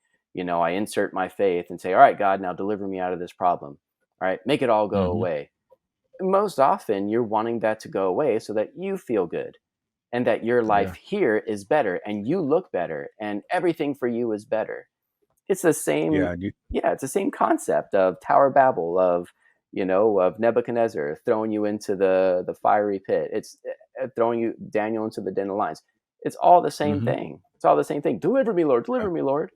[SPEAKER 1] I insert my faith and say, "All right, God, now deliver me out of this problem. All right, make it all go
[SPEAKER 2] Mm-hmm.
[SPEAKER 1] away." Most often you're wanting that to go away so that you feel good and that your life
[SPEAKER 2] Yeah.
[SPEAKER 1] here is better and you look better and everything for you is better. It's the same.
[SPEAKER 2] Yeah.
[SPEAKER 1] Yeah, it's the same concept of Tower of Babel, of Nebuchadnezzar throwing you into the fiery pit. It's throwing you Daniel into the den of lions. It's all the same
[SPEAKER 2] Mm-hmm.
[SPEAKER 1] thing. It's all the same thing. Deliver me, Lord.
[SPEAKER 2] Yeah.
[SPEAKER 1] Deliver me, Lord.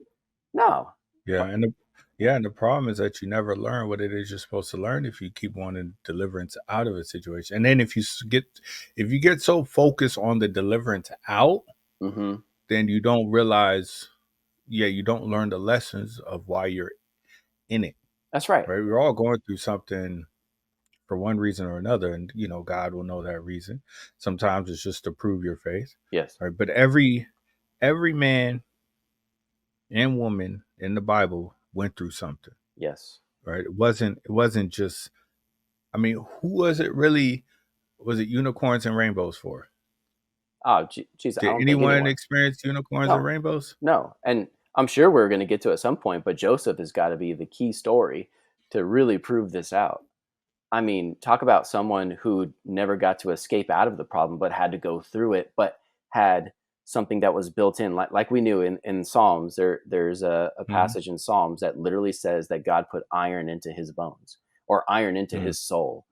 [SPEAKER 1] No.
[SPEAKER 2] Yeah. And the problem is that you never learn what it is you're supposed to learn if you keep wanting deliverance out of a situation. And then if you get so focused on the deliverance out,
[SPEAKER 1] Mm-hmm.
[SPEAKER 2] then you don't realize, yeah, you don't learn the lessons of why you're in it.
[SPEAKER 1] That's right.
[SPEAKER 2] Right? We're all going through something for one reason or another, and God will know that reason. Sometimes it's just to prove your faith.
[SPEAKER 1] Yes.
[SPEAKER 2] Right? But every man and woman in the Bible went through something.
[SPEAKER 1] Yes.
[SPEAKER 2] Right? It wasn't just, I mean, who was it really? Was it unicorns and rainbows for?
[SPEAKER 1] Oh, geez, I
[SPEAKER 2] Did
[SPEAKER 1] don't think
[SPEAKER 2] anyone
[SPEAKER 1] anyone.
[SPEAKER 2] experience unicorns and
[SPEAKER 1] No,
[SPEAKER 2] rainbows?
[SPEAKER 1] no. And I'm sure we're going to get to at some point, but Joseph has got to be the key story to really prove this out. I mean, talk about someone who never got to escape out of the problem, but had to go through it, but had something that was built in, like we knew in Psalms. There's a
[SPEAKER 2] Mm-hmm.
[SPEAKER 1] passage in Psalms that literally says that God put iron into his bones or iron into his soul.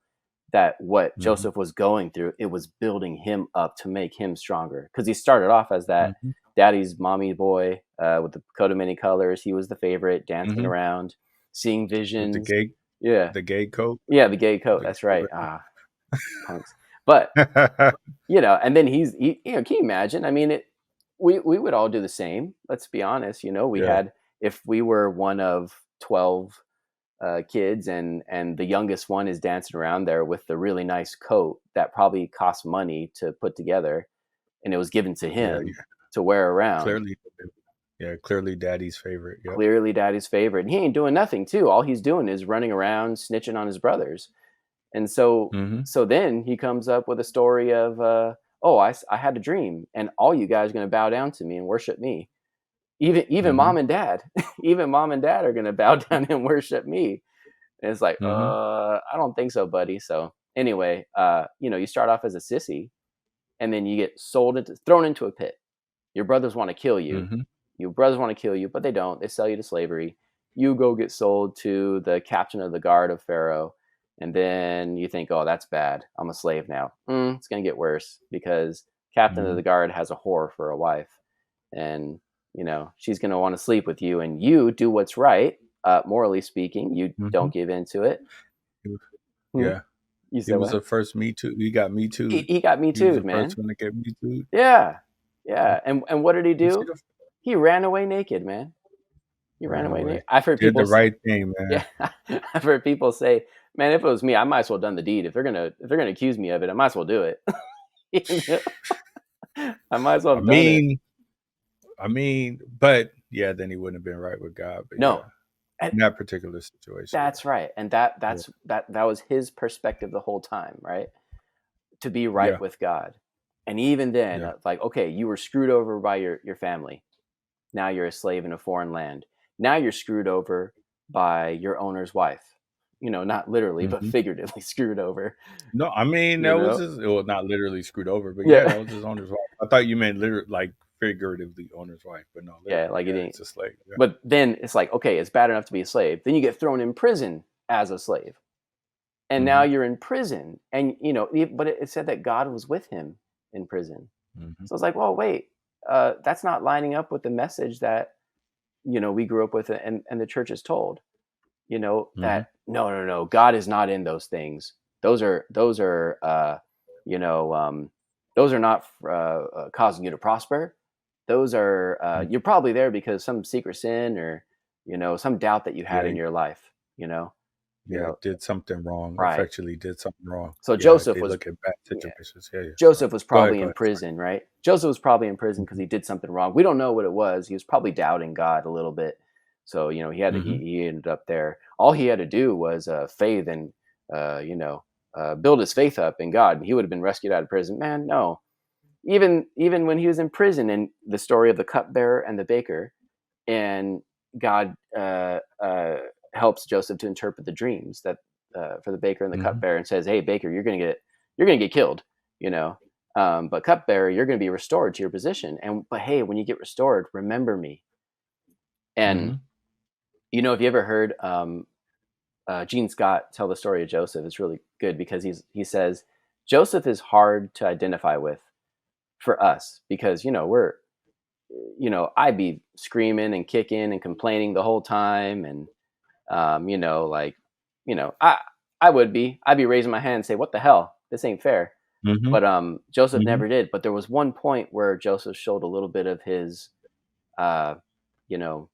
[SPEAKER 1] That what
[SPEAKER 2] Mm-hmm.
[SPEAKER 1] Joseph was going through, it was building him up to make him stronger. Because he started off as that
[SPEAKER 2] Mm-hmm.
[SPEAKER 1] daddy's mommy boy with the coat of many colors. He was the favorite, dancing
[SPEAKER 2] Mm-hmm.
[SPEAKER 1] around, seeing
[SPEAKER 2] With
[SPEAKER 1] visions. Yeah,
[SPEAKER 2] the gay coat,
[SPEAKER 1] yeah, the gay coat.
[SPEAKER 2] the
[SPEAKER 1] That's
[SPEAKER 2] gay
[SPEAKER 1] right. Punks. But
[SPEAKER 2] ribbon.
[SPEAKER 1] and then can you imagine? I mean, we would all do the same. Let's be honest. We
[SPEAKER 2] Yeah.
[SPEAKER 1] had, if we were one of 12 kids, and the youngest one is dancing around there with the really nice coat that probably cost money to put together, and it was given to
[SPEAKER 2] Yeah.
[SPEAKER 1] him to wear around.
[SPEAKER 2] Clearly, yeah, clearly daddy's favorite. Yep.
[SPEAKER 1] Clearly daddy's favorite, and he ain't doing nothing too. All he's doing is running around snitching on his brothers. And so
[SPEAKER 2] Mm-hmm.
[SPEAKER 1] so then he comes up with a story of oh, I had a dream and all you guys are going to bow down to me and worship me. Even
[SPEAKER 2] Mm-hmm.
[SPEAKER 1] mom and dad, even mom and dad are going to bow down and worship me. And it's like,
[SPEAKER 2] Mm-hmm.
[SPEAKER 1] I don't think so, buddy. So anyway, you start off as a sissy, and then you get thrown into a pit. Your brothers want to kill you.
[SPEAKER 2] Mm-hmm.
[SPEAKER 1] Your brothers want to kill you, but they don't. They sell you to slavery. You go get sold to the captain of the guard of Pharaoh. And then you think, oh, that's bad. I'm a slave now. It's going to get worse because captain of
[SPEAKER 2] Mm-hmm.
[SPEAKER 1] the guard has a whore for a wife. And, she's going to want to sleep with you. And you do what's right, morally speaking. You
[SPEAKER 2] Mm-hmm.
[SPEAKER 1] don't give into it. Hmm?
[SPEAKER 2] Yeah.
[SPEAKER 1] You
[SPEAKER 2] He
[SPEAKER 1] said
[SPEAKER 2] was
[SPEAKER 1] what?
[SPEAKER 2] the first Me Too. He got Me Too.
[SPEAKER 1] He got me
[SPEAKER 2] He was
[SPEAKER 1] too,
[SPEAKER 2] the first
[SPEAKER 1] man.
[SPEAKER 2] one to get Me Too.
[SPEAKER 1] Yeah. Yeah. And what did he
[SPEAKER 2] You see
[SPEAKER 1] do? He ran away naked, man. He ran
[SPEAKER 2] ran
[SPEAKER 1] away
[SPEAKER 2] away.
[SPEAKER 1] naked. I've heard
[SPEAKER 2] Did
[SPEAKER 1] people
[SPEAKER 2] the
[SPEAKER 1] say,
[SPEAKER 2] right thing, man.
[SPEAKER 1] yeah, I've heard people say, man, if it was me, I might as well done the deed. If they're gonna accuse me of it, I might as well do it. I might as well
[SPEAKER 2] I
[SPEAKER 1] have done it.
[SPEAKER 2] mean, but yeah, then he wouldn't have been right with God. But yeah,
[SPEAKER 1] No, and
[SPEAKER 2] in that particular situation,
[SPEAKER 1] that's right. And that
[SPEAKER 2] yeah,
[SPEAKER 1] that's that was his perspective the whole time, right? To be right
[SPEAKER 2] yeah,
[SPEAKER 1] with God. And even then,
[SPEAKER 2] yeah,
[SPEAKER 1] like, okay, you were screwed over by your family. Now you're a slave in a foreign land. Now you're screwed over by your owner's wife. not literally, but
[SPEAKER 2] Hmm.
[SPEAKER 1] figuratively screwed over,
[SPEAKER 2] No, I mean
[SPEAKER 1] you
[SPEAKER 2] that was
[SPEAKER 1] know?
[SPEAKER 2] just well, not literally screwed over, but yeah,
[SPEAKER 1] Yeah.
[SPEAKER 2] that was his owner's wife. I thought you meant literally like figuratively owner's wife, but no,
[SPEAKER 1] Yeah,
[SPEAKER 2] literally,
[SPEAKER 1] like it
[SPEAKER 2] yeah,
[SPEAKER 1] didn't.
[SPEAKER 2] it's a slave. Yeah.
[SPEAKER 1] But then it's like, okay, it's bad enough to be a slave. Then you get thrown in prison as a slave. And now
[SPEAKER 2] Hmm.
[SPEAKER 1] you're in prison. And, but it said that God was with him in prison.
[SPEAKER 2] Hmm.
[SPEAKER 1] So it's like, well, wait, that's not lining up with the message that, we grew up with and the church is told,
[SPEAKER 2] Hmm.
[SPEAKER 1] that no, no, no, God is not in those things. Those are you know those are not causing you to prosper. Those are you're probably there because some secret sin or some doubt that you had
[SPEAKER 2] Yeah,
[SPEAKER 1] in your life. You know, you
[SPEAKER 2] yeah,
[SPEAKER 1] know,
[SPEAKER 2] did something wrong.
[SPEAKER 1] right.
[SPEAKER 2] Effectually, did something wrong.
[SPEAKER 1] So
[SPEAKER 2] Yeah,
[SPEAKER 1] Joseph
[SPEAKER 2] they
[SPEAKER 1] was
[SPEAKER 2] look at bad
[SPEAKER 1] yeah,
[SPEAKER 2] situations. Yeah, yeah. Sorry.
[SPEAKER 1] Joseph was
[SPEAKER 2] Go ahead.
[SPEAKER 1] probably
[SPEAKER 2] Go
[SPEAKER 1] in
[SPEAKER 2] ahead. Sorry.
[SPEAKER 1] prison, right? Joseph was probably in prison because
[SPEAKER 2] Hmm.
[SPEAKER 1] he did something wrong. We don't know what it was. He was probably doubting God a little bit. So he had to,
[SPEAKER 2] Hmm.
[SPEAKER 1] he ended up there. All he had to do was faith and you know build his faith up in God, and he would have been rescued out of prison. Man, no. Even when he was in prison, and the story of the cupbearer and the baker, and God helps Joseph to interpret the dreams that for the baker and the
[SPEAKER 2] Hmm.
[SPEAKER 1] cupbearer, and says, "Hey, baker, you're gonna get killed, you know, but cupbearer, you're gonna be restored to your position. And but hey, when you get restored, remember me." And
[SPEAKER 2] Hmm.
[SPEAKER 1] if you ever heard Gene Scott tell the story of Joseph, it's really good because he says Joseph is hard to identify with for us because we're I'd be screaming and kicking and complaining the whole time, and like, I'd be raising my hand and say, "What the hell? This ain't fair."
[SPEAKER 2] Hmm.
[SPEAKER 1] But Joseph
[SPEAKER 2] Hmm.
[SPEAKER 1] never did. But there was one point where Joseph showed uh, you know,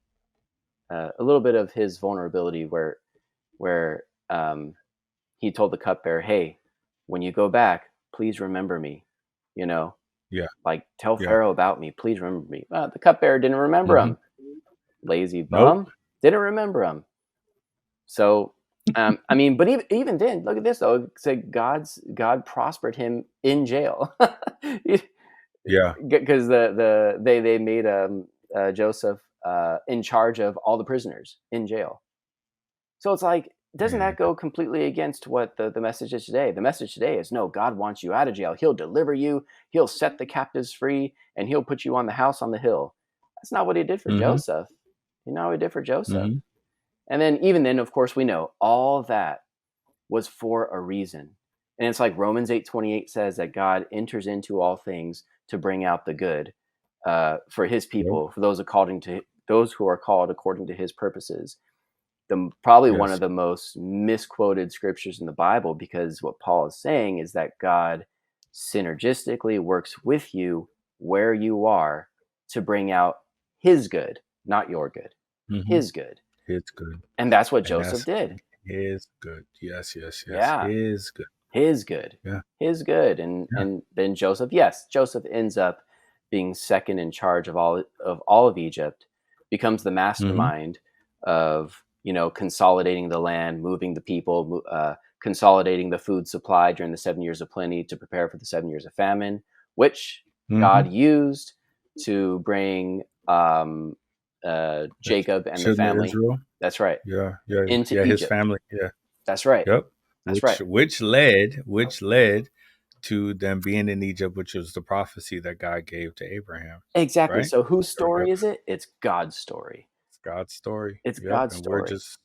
[SPEAKER 1] a little bit of his vulnerability, where he told the cupbearer, "Hey, when you go back, please remember me. You know,
[SPEAKER 2] Yeah.
[SPEAKER 1] like tell
[SPEAKER 2] Yeah.
[SPEAKER 1] Pharaoh about me. Please remember me." The cupbearer didn't remember
[SPEAKER 2] Hmm.
[SPEAKER 1] him. Lazy
[SPEAKER 2] Nope.
[SPEAKER 1] bum, didn't remember him. So, I mean, but even then, look at this though. It said God prospered him in jail,
[SPEAKER 2] Yeah.
[SPEAKER 1] because they made Joseph in charge of all the prisoners in jail. So it's like, doesn't
[SPEAKER 2] Man.
[SPEAKER 1] that go completely against what the message is today? The message today is no, God wants you out of jail. He'll deliver you. He'll set the captives free, and he'll put you on the house on the hill. That's not what he did for
[SPEAKER 2] Hmm.
[SPEAKER 1] Joseph. You know what he did for Joseph.
[SPEAKER 2] Hmm.
[SPEAKER 1] And then even then, of course, we know all that was for a reason. And it's like Romans 8:28 says that God enters into all things to bring out the good for his
[SPEAKER 2] Yep.
[SPEAKER 1] people, for those who are called according to his purposes. Probably one
[SPEAKER 2] Yes.
[SPEAKER 1] of the most misquoted scriptures in the Bible, because what Paul is saying is that God synergistically works with you where you are to bring out his good, not your good,
[SPEAKER 2] Hmm.
[SPEAKER 1] his good.
[SPEAKER 2] It's good.
[SPEAKER 1] And that's what
[SPEAKER 2] And
[SPEAKER 1] Joseph
[SPEAKER 2] that's
[SPEAKER 1] did.
[SPEAKER 2] is good. Yes, yes, yes.
[SPEAKER 1] Yeah,
[SPEAKER 2] Is good.
[SPEAKER 1] his good,
[SPEAKER 2] Yeah.
[SPEAKER 1] his good. and
[SPEAKER 2] Yeah.
[SPEAKER 1] and then Joseph ends up being second in charge of all of Egypt, becomes the
[SPEAKER 2] Hmm.
[SPEAKER 1] mastermind of consolidating the land, moving the people, consolidating the food supply during the 7 years of plenty to prepare for the 7 years of famine, which
[SPEAKER 2] Hmm.
[SPEAKER 1] God used to bring
[SPEAKER 2] The
[SPEAKER 1] Jacob and the
[SPEAKER 2] children of
[SPEAKER 1] family.
[SPEAKER 2] Israel.
[SPEAKER 1] That's right,
[SPEAKER 2] Yeah. Yeah.
[SPEAKER 1] into
[SPEAKER 2] Yeah. His
[SPEAKER 1] Egypt.
[SPEAKER 2] family. Yeah.
[SPEAKER 1] That's right.
[SPEAKER 2] Yep.
[SPEAKER 1] That's
[SPEAKER 2] Which
[SPEAKER 1] right.
[SPEAKER 2] which led to them being in Egypt, which was the prophecy that God gave to Abraham.
[SPEAKER 1] Exactly.
[SPEAKER 2] Right?
[SPEAKER 1] So whose
[SPEAKER 2] There we go.
[SPEAKER 1] story is it? It's God's story.
[SPEAKER 2] It's God's story.
[SPEAKER 1] It's
[SPEAKER 2] Yep.
[SPEAKER 1] God's
[SPEAKER 2] And we're
[SPEAKER 1] story.
[SPEAKER 2] just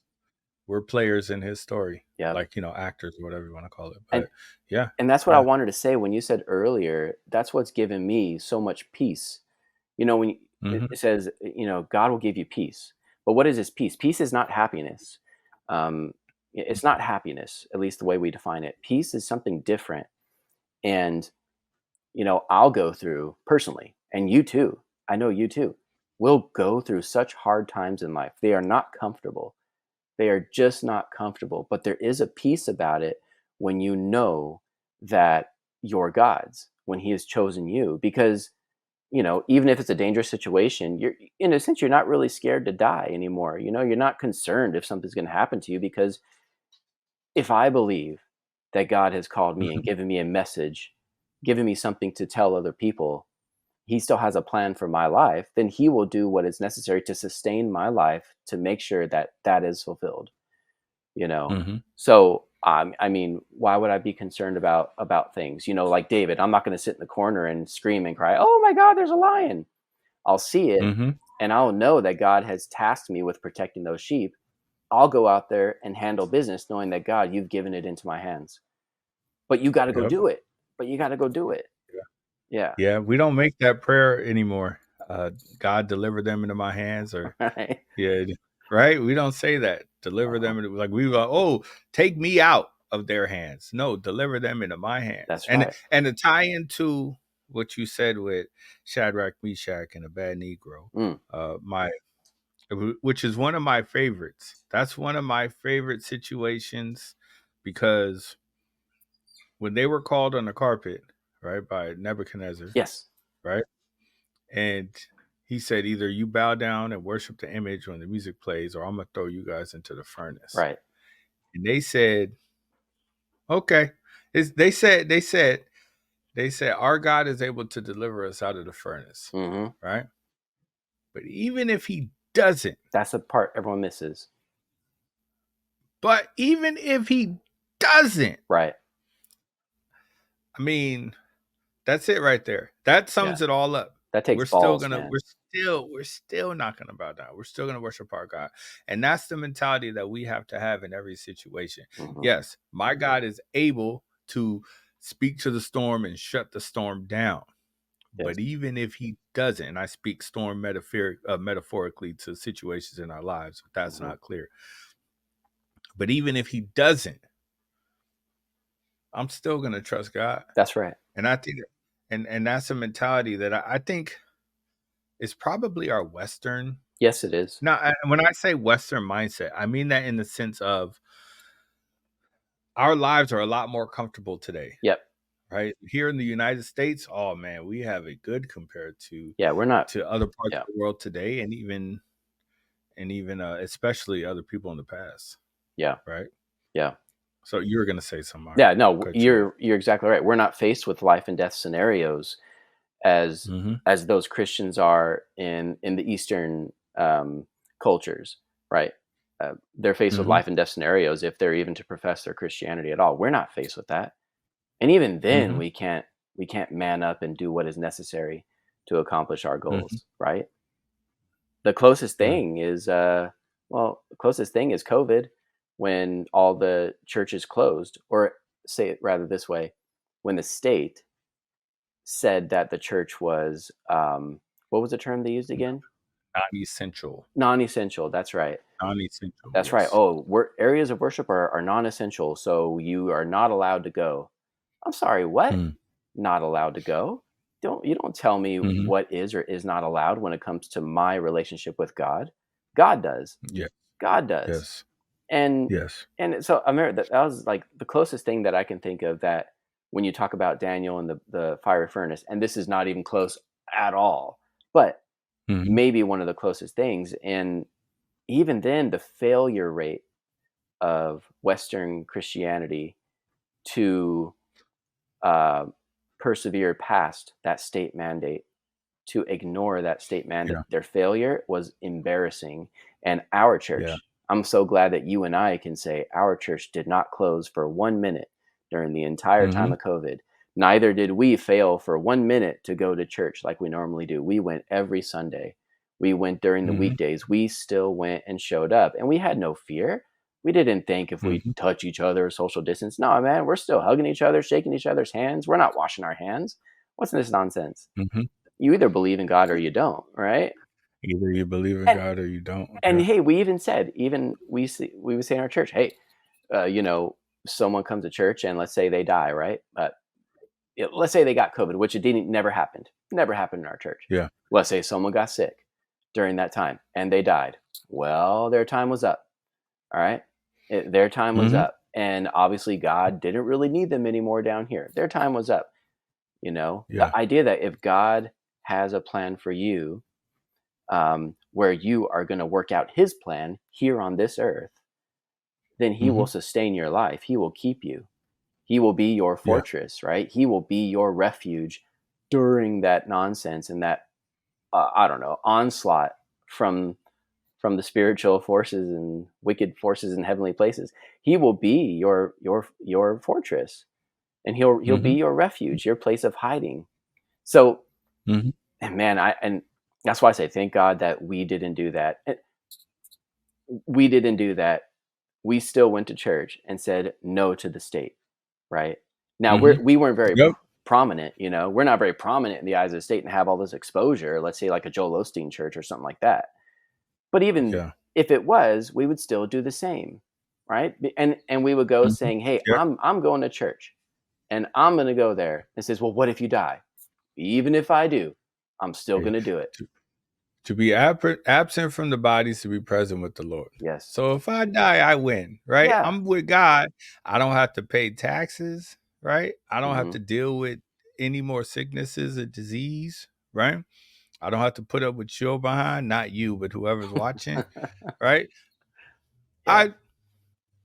[SPEAKER 2] we're players in his story.
[SPEAKER 1] Yep.
[SPEAKER 2] Like, actors or whatever you want to call it.
[SPEAKER 1] And
[SPEAKER 2] But yeah.
[SPEAKER 1] and that's what I
[SPEAKER 2] Yeah.
[SPEAKER 1] wanted to say when you said earlier, that's what's given me so much peace. When it
[SPEAKER 2] Hmm.
[SPEAKER 1] says, God will give you peace. But what is this peace? Peace is not happiness. Um, it's not happiness, at least the way we define it. Peace is something different. And, I'll go through personally, and you too. I know you too. We'll go through such hard times in life. They are not comfortable. They are just not comfortable. But there is a peace about it when you know that you're God's, when He has chosen you. Because, even if it's a dangerous situation, you're, in a sense, you're not really scared to die anymore. You're not concerned if something's going to happen to you, because if I believe that God has called me and
[SPEAKER 2] Hmm.
[SPEAKER 1] given me a message, given me something to tell other people, He still has a plan for my life, then He will do what is necessary to sustain my life to make sure that that is fulfilled. you know.
[SPEAKER 2] Mhm.
[SPEAKER 1] So I mean, why would I be concerned about things, like David? I'm not going to sit in the corner and scream and cry, oh my god, there's a lion. I'll see it,
[SPEAKER 2] Mhm.
[SPEAKER 1] and I'll know that God has tasked me with protecting those sheep. I'll go out there and handle business knowing that, God, you've given it into my hands, but you got to go
[SPEAKER 2] Yep.
[SPEAKER 1] do it. But you got to go do it.
[SPEAKER 2] Yeah.
[SPEAKER 1] Yeah.
[SPEAKER 2] Yeah, we don't make that prayer anymore. God deliver them into my hands, or
[SPEAKER 1] Right.
[SPEAKER 2] yeah, right? We don't say that. Deliver
[SPEAKER 1] Uh-huh.
[SPEAKER 2] them into, like, we go, oh, take me out of their hands. No, deliver them into my hands.
[SPEAKER 1] That's
[SPEAKER 2] And
[SPEAKER 1] right.
[SPEAKER 2] to tie into what you said with Shadrach, Meshach, and a bad Negro,
[SPEAKER 1] Mm.
[SPEAKER 2] my which is one of my favorites. That's one of my favorite situations, because when they were called on the carpet, right, by Nebuchadnezzar,
[SPEAKER 1] Yes.
[SPEAKER 2] right? And he said, either you bow down and worship the image when the music plays, or I'm going to throw you guys into the furnace.
[SPEAKER 1] Right.
[SPEAKER 2] And they said, okay. They said, our God is able to deliver us out of the furnace,
[SPEAKER 1] Hmm.
[SPEAKER 2] right? But even if he doesn't,
[SPEAKER 1] That's the part everyone misses.
[SPEAKER 2] but even if he doesn't,
[SPEAKER 1] Right.
[SPEAKER 2] I mean, that's it right there. That
[SPEAKER 1] Yeah.
[SPEAKER 2] sums it all up.
[SPEAKER 1] That takes
[SPEAKER 2] We're still
[SPEAKER 1] balls,
[SPEAKER 2] gonna
[SPEAKER 1] man.
[SPEAKER 2] we're still not gonna bow down. We're still gonna worship our God. And that's the mentality that we have to have in every situation.
[SPEAKER 1] Hmm.
[SPEAKER 2] Yes, my God is able to speak to the storm and shut the storm down.
[SPEAKER 1] Yes.
[SPEAKER 2] But even if he doesn't, and I speak storm metaphorically to situations in our lives, if that's
[SPEAKER 1] Hmm.
[SPEAKER 2] not clear. But even if he doesn't, I'm still gonna trust God.
[SPEAKER 1] That's right.
[SPEAKER 2] And I think, and that's a mentality that I think is probably our Western.
[SPEAKER 1] Yes, it is.
[SPEAKER 2] Now, when I say Western mindset, I mean that in the sense of our lives are a lot more comfortable today,
[SPEAKER 1] Yep.
[SPEAKER 2] right? Here in the United States, oh man, we have it good compared to
[SPEAKER 1] Yeah. We're not.
[SPEAKER 2] other parts
[SPEAKER 1] Yeah.
[SPEAKER 2] of the world today, and even especially other people in the past,
[SPEAKER 1] Yeah.
[SPEAKER 2] right?
[SPEAKER 1] Yeah.
[SPEAKER 2] So you were gonna say something. I
[SPEAKER 1] Yeah. No,
[SPEAKER 2] cut you off.
[SPEAKER 1] you're exactly right. We're not faced with life and death scenarios as
[SPEAKER 2] Hmm.
[SPEAKER 1] those Christians are in the Eastern cultures, right? They're faced with
[SPEAKER 2] Hmm.
[SPEAKER 1] life and death scenarios if they're even to profess their Christianity at all. We're not faced with that, and even then,
[SPEAKER 2] Hmm.
[SPEAKER 1] we can't man up and do what is necessary to accomplish our
[SPEAKER 2] Hmm.
[SPEAKER 1] goals, right? The closest
[SPEAKER 2] Yeah.
[SPEAKER 1] thing is the closest thing is COVID, when all the churches closed, or say it rather this way, when the state said that the church was what was the term they used again?
[SPEAKER 2] Non-essential.
[SPEAKER 1] Non-essential. That's right.
[SPEAKER 2] Non-essential.
[SPEAKER 1] That's right.
[SPEAKER 2] Yes.
[SPEAKER 1] Oh, areas of worship are non-essential, so you are not allowed to go. I'm sorry, what? Not allowed to go? You don't tell me
[SPEAKER 2] Mm-hmm.
[SPEAKER 1] what is or is not allowed when it comes to my relationship with God. God does.
[SPEAKER 2] Yeah.
[SPEAKER 1] God does.
[SPEAKER 2] Yes.
[SPEAKER 1] And
[SPEAKER 2] Yes.
[SPEAKER 1] so I remember that was like the closest thing that I can think of, that when you talk about Daniel and the fiery furnace, and this is not even close at all, but
[SPEAKER 2] Hmm.
[SPEAKER 1] maybe one of the closest things. And even then, the failure rate of Western Christianity to uh, persevere past that state mandate, to ignore that state mandate,
[SPEAKER 2] Yeah.
[SPEAKER 1] their failure was embarrassing. And our
[SPEAKER 2] Yeah.
[SPEAKER 1] church, I'm so glad that you and I can say our church did not close for 1 minute during the entire time
[SPEAKER 2] Hmm.
[SPEAKER 1] of COVID. Neither did we fail for 1 minute to go to church like we normally do. We went every Sunday. We went during the
[SPEAKER 2] Hmm.
[SPEAKER 1] weekdays. We still went and showed up, and we had no fear. We didn't think if we
[SPEAKER 2] Hmm.
[SPEAKER 1] touch each other, social distance. No, man, we're still hugging each other, shaking each other's hands. We're not washing our hands. What's this nonsense?
[SPEAKER 2] Hmm.
[SPEAKER 1] You either believe in God or you don't, right?
[SPEAKER 2] Either you believe in
[SPEAKER 1] And
[SPEAKER 2] God or you don't.
[SPEAKER 1] and
[SPEAKER 2] Yeah.
[SPEAKER 1] hey, we even said, even we would say in our church, hey, uh, you know, someone comes to church and let's say they die, right? Let's say they got COVID, which it didn't never happened in our church.
[SPEAKER 2] Yeah.
[SPEAKER 1] Let's say someone got sick during that time and they died. Well, their time was up. All right, their time was
[SPEAKER 2] Hmm.
[SPEAKER 1] up, and obviously God didn't really need them anymore down here. Their time was up. The
[SPEAKER 2] Yeah.
[SPEAKER 1] idea that if God has a plan for you, where you are going to work out his plan here on this earth, then he will
[SPEAKER 2] Hmm.
[SPEAKER 1] sustain your life. He will keep you. He will be your
[SPEAKER 2] Yeah.
[SPEAKER 1] fortress, right? He will be your refuge during that nonsense and that, I don't know, onslaught from from the spiritual forces and wicked forces in heavenly places. He will be your fortress, and he'll be
[SPEAKER 2] Mm-hmm.
[SPEAKER 1] your refuge, your place of hiding. So,
[SPEAKER 2] Mm-hmm.
[SPEAKER 1] and man, and that's why I say thank God that we didn't do that. We didn't do that. We still went to church and said no to the state, right? Now
[SPEAKER 2] Mm-hmm.
[SPEAKER 1] we weren't very
[SPEAKER 2] Yep.
[SPEAKER 1] prominent, we're not very prominent in the eyes of the state and have all this exposure. Let's say like a Joel Osteen church or something like that. But even
[SPEAKER 2] Yeah.
[SPEAKER 1] if it was, we would still do the same, right? And we would go
[SPEAKER 2] Mm-hmm.
[SPEAKER 1] saying, "Hey,
[SPEAKER 2] Yep.
[SPEAKER 1] I'm going to church, and I'm going to go there." And says, "Well, what if you die? Even if I do, I'm still
[SPEAKER 2] Yeah.
[SPEAKER 1] going to do it."
[SPEAKER 2] To be absent from the bodies, to be present with the Lord.
[SPEAKER 1] Yes.
[SPEAKER 2] So if I die, I win, right?
[SPEAKER 1] Yeah.
[SPEAKER 2] I'm with God. I don't have to pay taxes, right? I don't have
[SPEAKER 1] Hmm.
[SPEAKER 2] to deal with any more sicknesses or disease, right? I don't have to put up with your behind, not you, but whoever's watching, right?
[SPEAKER 1] Yeah.
[SPEAKER 2] I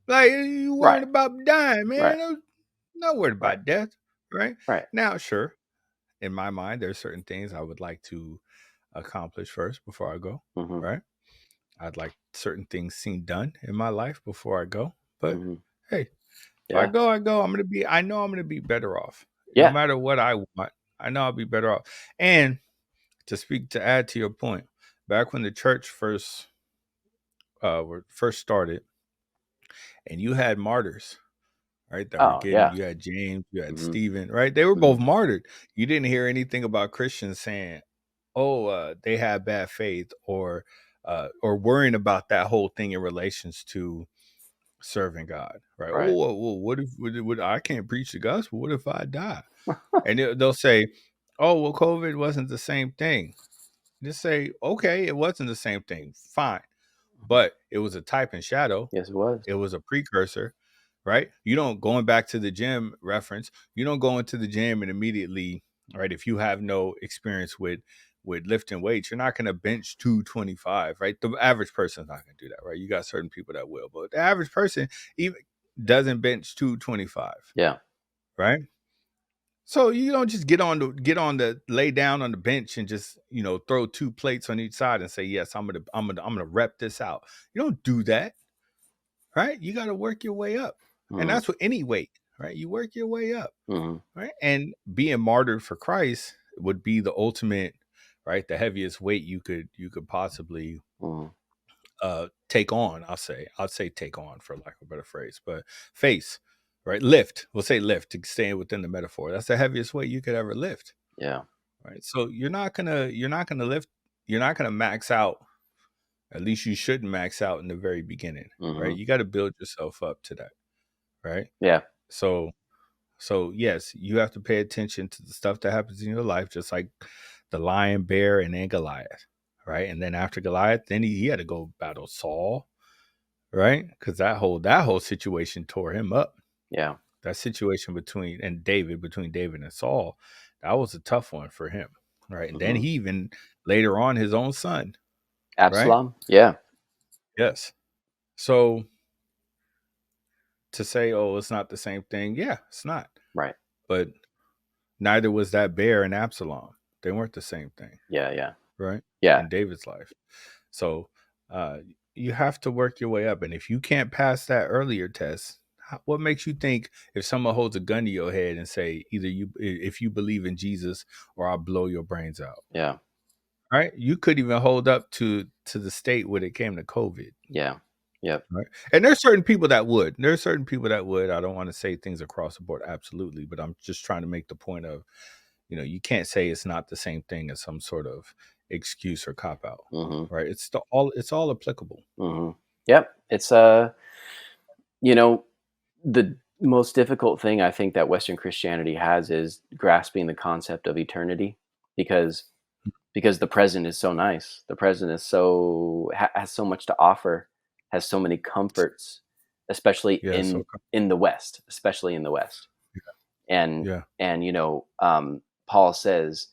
[SPEAKER 2] like you worried
[SPEAKER 1] Right.
[SPEAKER 2] about dying,
[SPEAKER 1] Right.
[SPEAKER 2] man. I'm not worried
[SPEAKER 1] Right.
[SPEAKER 2] about death, right?
[SPEAKER 1] Right.
[SPEAKER 2] Now, sure, in my mind, there's certain things I would like to accomplish first before I go,
[SPEAKER 1] Hmm.
[SPEAKER 2] right? I'd like certain things seen done in my life before I go. But
[SPEAKER 1] Hmm.
[SPEAKER 2] hey, if I
[SPEAKER 1] Yeah.
[SPEAKER 2] go, I go. I know I'm gonna be better off. No
[SPEAKER 1] Yeah.
[SPEAKER 2] matter what I want, I know I'll be better off. And to add to your point, back when the church first started, and you had martyrs, right? That were
[SPEAKER 1] Oh
[SPEAKER 2] getting,
[SPEAKER 1] yeah.
[SPEAKER 2] you had James, you had
[SPEAKER 1] Hmm.
[SPEAKER 2] Stephen, right? They were
[SPEAKER 1] Hmm.
[SPEAKER 2] both martyred. You didn't hear anything about Christians saying, "Oh, they had bad faith," or worrying about that whole thing in relations to serving God, right?
[SPEAKER 1] Right.
[SPEAKER 2] Oh, well, what if I can't preach the gospel? What if I die? And they'll say, "Oh, well, COVID wasn't the same thing." Just say, "Okay, it wasn't the same thing. Fine,
[SPEAKER 1] Mhm.
[SPEAKER 2] but it was a type and shadow.
[SPEAKER 1] Yes, it was.
[SPEAKER 2] It was a precursor." Right? You don't going back to the gym reference. You don't go into the gym and immediately, right? If you have no experience with lifting weights, you're not going to bench 225, right? The average person's not going to do that, right? You got certain people that will, but the average person even doesn't bench 225,
[SPEAKER 1] Yeah.
[SPEAKER 2] right? So you don't just get on the lay down on the bench and just throw two plates on each side and say, yes, I'm gonna rep this out. You don't do that, right? You got to work your way up. And
[SPEAKER 1] Hmm.
[SPEAKER 2] that's with any weight, right? You work your way up,
[SPEAKER 1] Hmm.
[SPEAKER 2] right? And being martyred for Christ would be the ultimate, right? The heaviest weight you could possibly
[SPEAKER 1] Hmm.
[SPEAKER 2] take on. I'll say take on, for lack of a better phrase, but face, right? Lift. We'll say lift to stay within the metaphor. That's the heaviest weight you could ever lift,
[SPEAKER 1] Yeah.
[SPEAKER 2] right? So you're not gonna lift. You're not gonna max out. At least you shouldn't max out in the very beginning, right?
[SPEAKER 1] Hmm.
[SPEAKER 2] You got to build yourself up to that, right?
[SPEAKER 1] Yeah.
[SPEAKER 2] So so yes, you have to pay attention to the stuff that happens in your life, just like the lion, bear, and then Goliath, right? And then after Goliath, then he had to go battle Saul, right? Because that whole situation tore him up.
[SPEAKER 1] Yeah.
[SPEAKER 2] That situation between David and Saul, that was a tough one for him, right? And then
[SPEAKER 1] Hmm.
[SPEAKER 2] he even later on his own son, right?
[SPEAKER 1] Absalom. Yeah.
[SPEAKER 2] Yes. So to say, oh, it's not the same thing, yeah, it's not.
[SPEAKER 1] Right.
[SPEAKER 2] But neither was that bear and Absalom. They weren't the same thing,
[SPEAKER 1] Yeah. Yeah.
[SPEAKER 2] right?
[SPEAKER 1] Yeah.
[SPEAKER 2] In David's life. So uh, you have to work your way up. And if you can't pass that earlier test, what makes you think if someone holds a gun to your head and say, either if you believe in Jesus or I'll blow your brains out,
[SPEAKER 1] Yeah.
[SPEAKER 2] right? You could even hold up to the state when it came to COVID.
[SPEAKER 1] Yeah. Yep.
[SPEAKER 2] Right. And there's certain people that would. There's certain people that would. I don't want to say things across the board, absolutely, but I'm just trying to make the point of, you can't say it's not the same thing as some sort of excuse or cop out.
[SPEAKER 1] Hmm.
[SPEAKER 2] Right. It's all applicable.
[SPEAKER 1] Hmm. Yep. It's you know, the most difficult thing I think that Western Christianity has is grasping the concept of eternity, because the present is so nice. The present is has so much to offer, has so many comforts, especially
[SPEAKER 2] Yeah. So
[SPEAKER 1] in the West, especially in the West. And
[SPEAKER 2] yeah.
[SPEAKER 1] Paul says,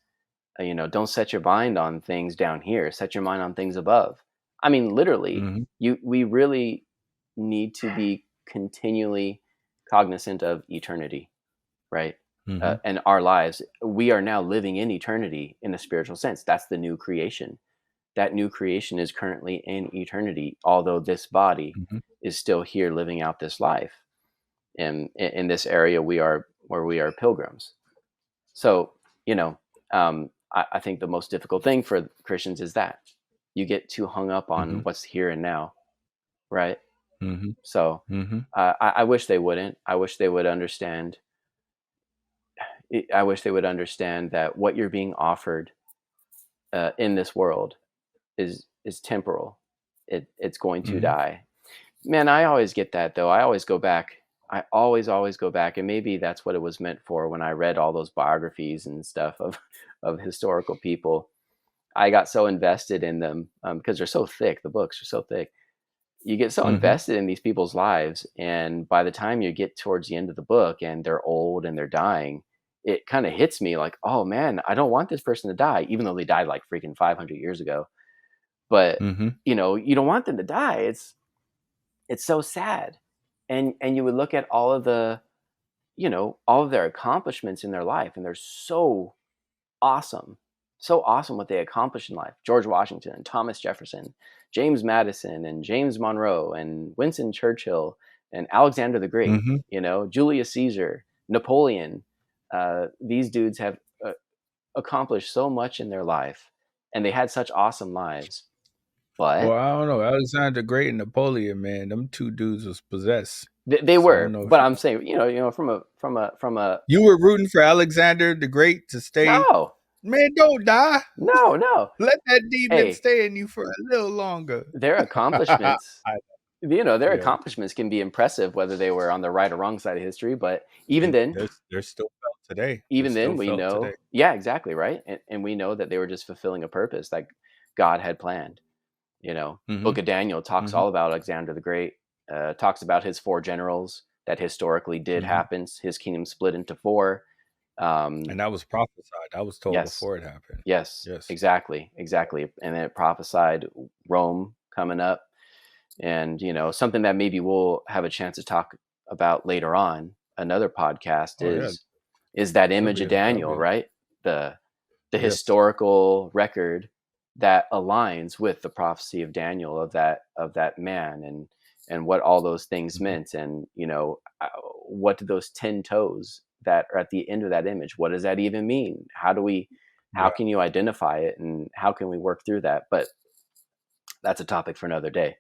[SPEAKER 1] don't set your mind on things down here. Set your mind on things above. I mean, literally,
[SPEAKER 2] Hmm.
[SPEAKER 1] we really need to be continually cognizant of eternity, right?
[SPEAKER 2] Hmm.
[SPEAKER 1] And our lives, we are now living in eternity in a spiritual sense. That's the new creation. that new creation is currently in eternity, although this body
[SPEAKER 2] Mhm.
[SPEAKER 1] is still here living out this life. And in this area, we are where we are pilgrims. So, you know, I think the most difficult thing for Christians is that you get too hung up on
[SPEAKER 2] Mhm.
[SPEAKER 1] what's here and now, right?
[SPEAKER 2] Mhm.
[SPEAKER 1] So,
[SPEAKER 2] Mhm.
[SPEAKER 1] I wish they wouldn't. I wish they would understand. I wish they would understand that what you're being offered in this world is temporal. It's going to
[SPEAKER 2] Mhm.
[SPEAKER 1] die. Man, I always get that though. I always go back. I always go back, and maybe that's what it was meant for when I read all those biographies and stuff of of historical people. I got so invested in them because they're so thick. The books are so thick. You get so
[SPEAKER 2] Mhm.
[SPEAKER 1] invested in these people's lives, and by the time you get towards the end of the book and they're old and they're dying, it kind of hits me like, oh man, I don't want this person to die, even though they died like freaking 500 years ago. But
[SPEAKER 2] Mhm.
[SPEAKER 1] you don't want them to die. It's so sad. And you would look at all of the, all of their accomplishments in their life, and they're awesome. So awesome what they accomplished in life. George Washington and Thomas Jefferson, James Madison and James Monroe and Winston Churchill and Alexander the Great,
[SPEAKER 2] Mhm.
[SPEAKER 1] Julius Caesar, Napoleon. These dudes have accomplished so much in their life, and they had such awesome lives.
[SPEAKER 2] Well,
[SPEAKER 1] But
[SPEAKER 2] I don't know. Alexander the Great and Napoleon, man, them two dudes was possessed.
[SPEAKER 1] they
[SPEAKER 2] So I don't
[SPEAKER 1] were.
[SPEAKER 2] know if
[SPEAKER 1] But I'm saying, from a
[SPEAKER 2] you were rooting for Alexander the Great to stay.
[SPEAKER 1] no,
[SPEAKER 2] Man, don't die.
[SPEAKER 1] no, no.
[SPEAKER 2] Let that demon
[SPEAKER 1] Hey,
[SPEAKER 2] stay in you for a little longer.
[SPEAKER 1] their
[SPEAKER 2] I,
[SPEAKER 1] accomplishments their
[SPEAKER 2] yeah,
[SPEAKER 1] accomplishments can be impressive whether they were on the right or wrong side of history, but even then
[SPEAKER 2] they're still felt today. They're
[SPEAKER 1] even
[SPEAKER 2] still
[SPEAKER 1] then we
[SPEAKER 2] felt today.
[SPEAKER 1] know, yeah, exactly, right, and we know that they were just fulfilling a purpose that God had planned. Book
[SPEAKER 2] Mhm.
[SPEAKER 1] of Daniel talks
[SPEAKER 2] Mhm.
[SPEAKER 1] all about Alexander the Great, talks about his four generals that historically did
[SPEAKER 2] Mhm.
[SPEAKER 1] happen. His kingdom split into four. um,
[SPEAKER 2] And that was prophesied. That was told
[SPEAKER 1] yes,
[SPEAKER 2] before it happened.
[SPEAKER 1] yes,
[SPEAKER 2] Yes.
[SPEAKER 1] exactly, and then it prophesied Rome coming up. And something that maybe we'll have a chance to talk about later on another podcast
[SPEAKER 2] Oh yeah.
[SPEAKER 1] is that image of
[SPEAKER 2] That'll
[SPEAKER 1] Daniel,
[SPEAKER 2] be
[SPEAKER 1] right? The
[SPEAKER 2] yes.
[SPEAKER 1] historical record that aligns with the prophecy of Daniel, of that man, and what all those things
[SPEAKER 2] Mhm.
[SPEAKER 1] meant. And what do those 10 toes that are at the end of that image, what does that even mean? How
[SPEAKER 2] Yeah.
[SPEAKER 1] can you identify it, and how can we work through that? But that's a topic for another day.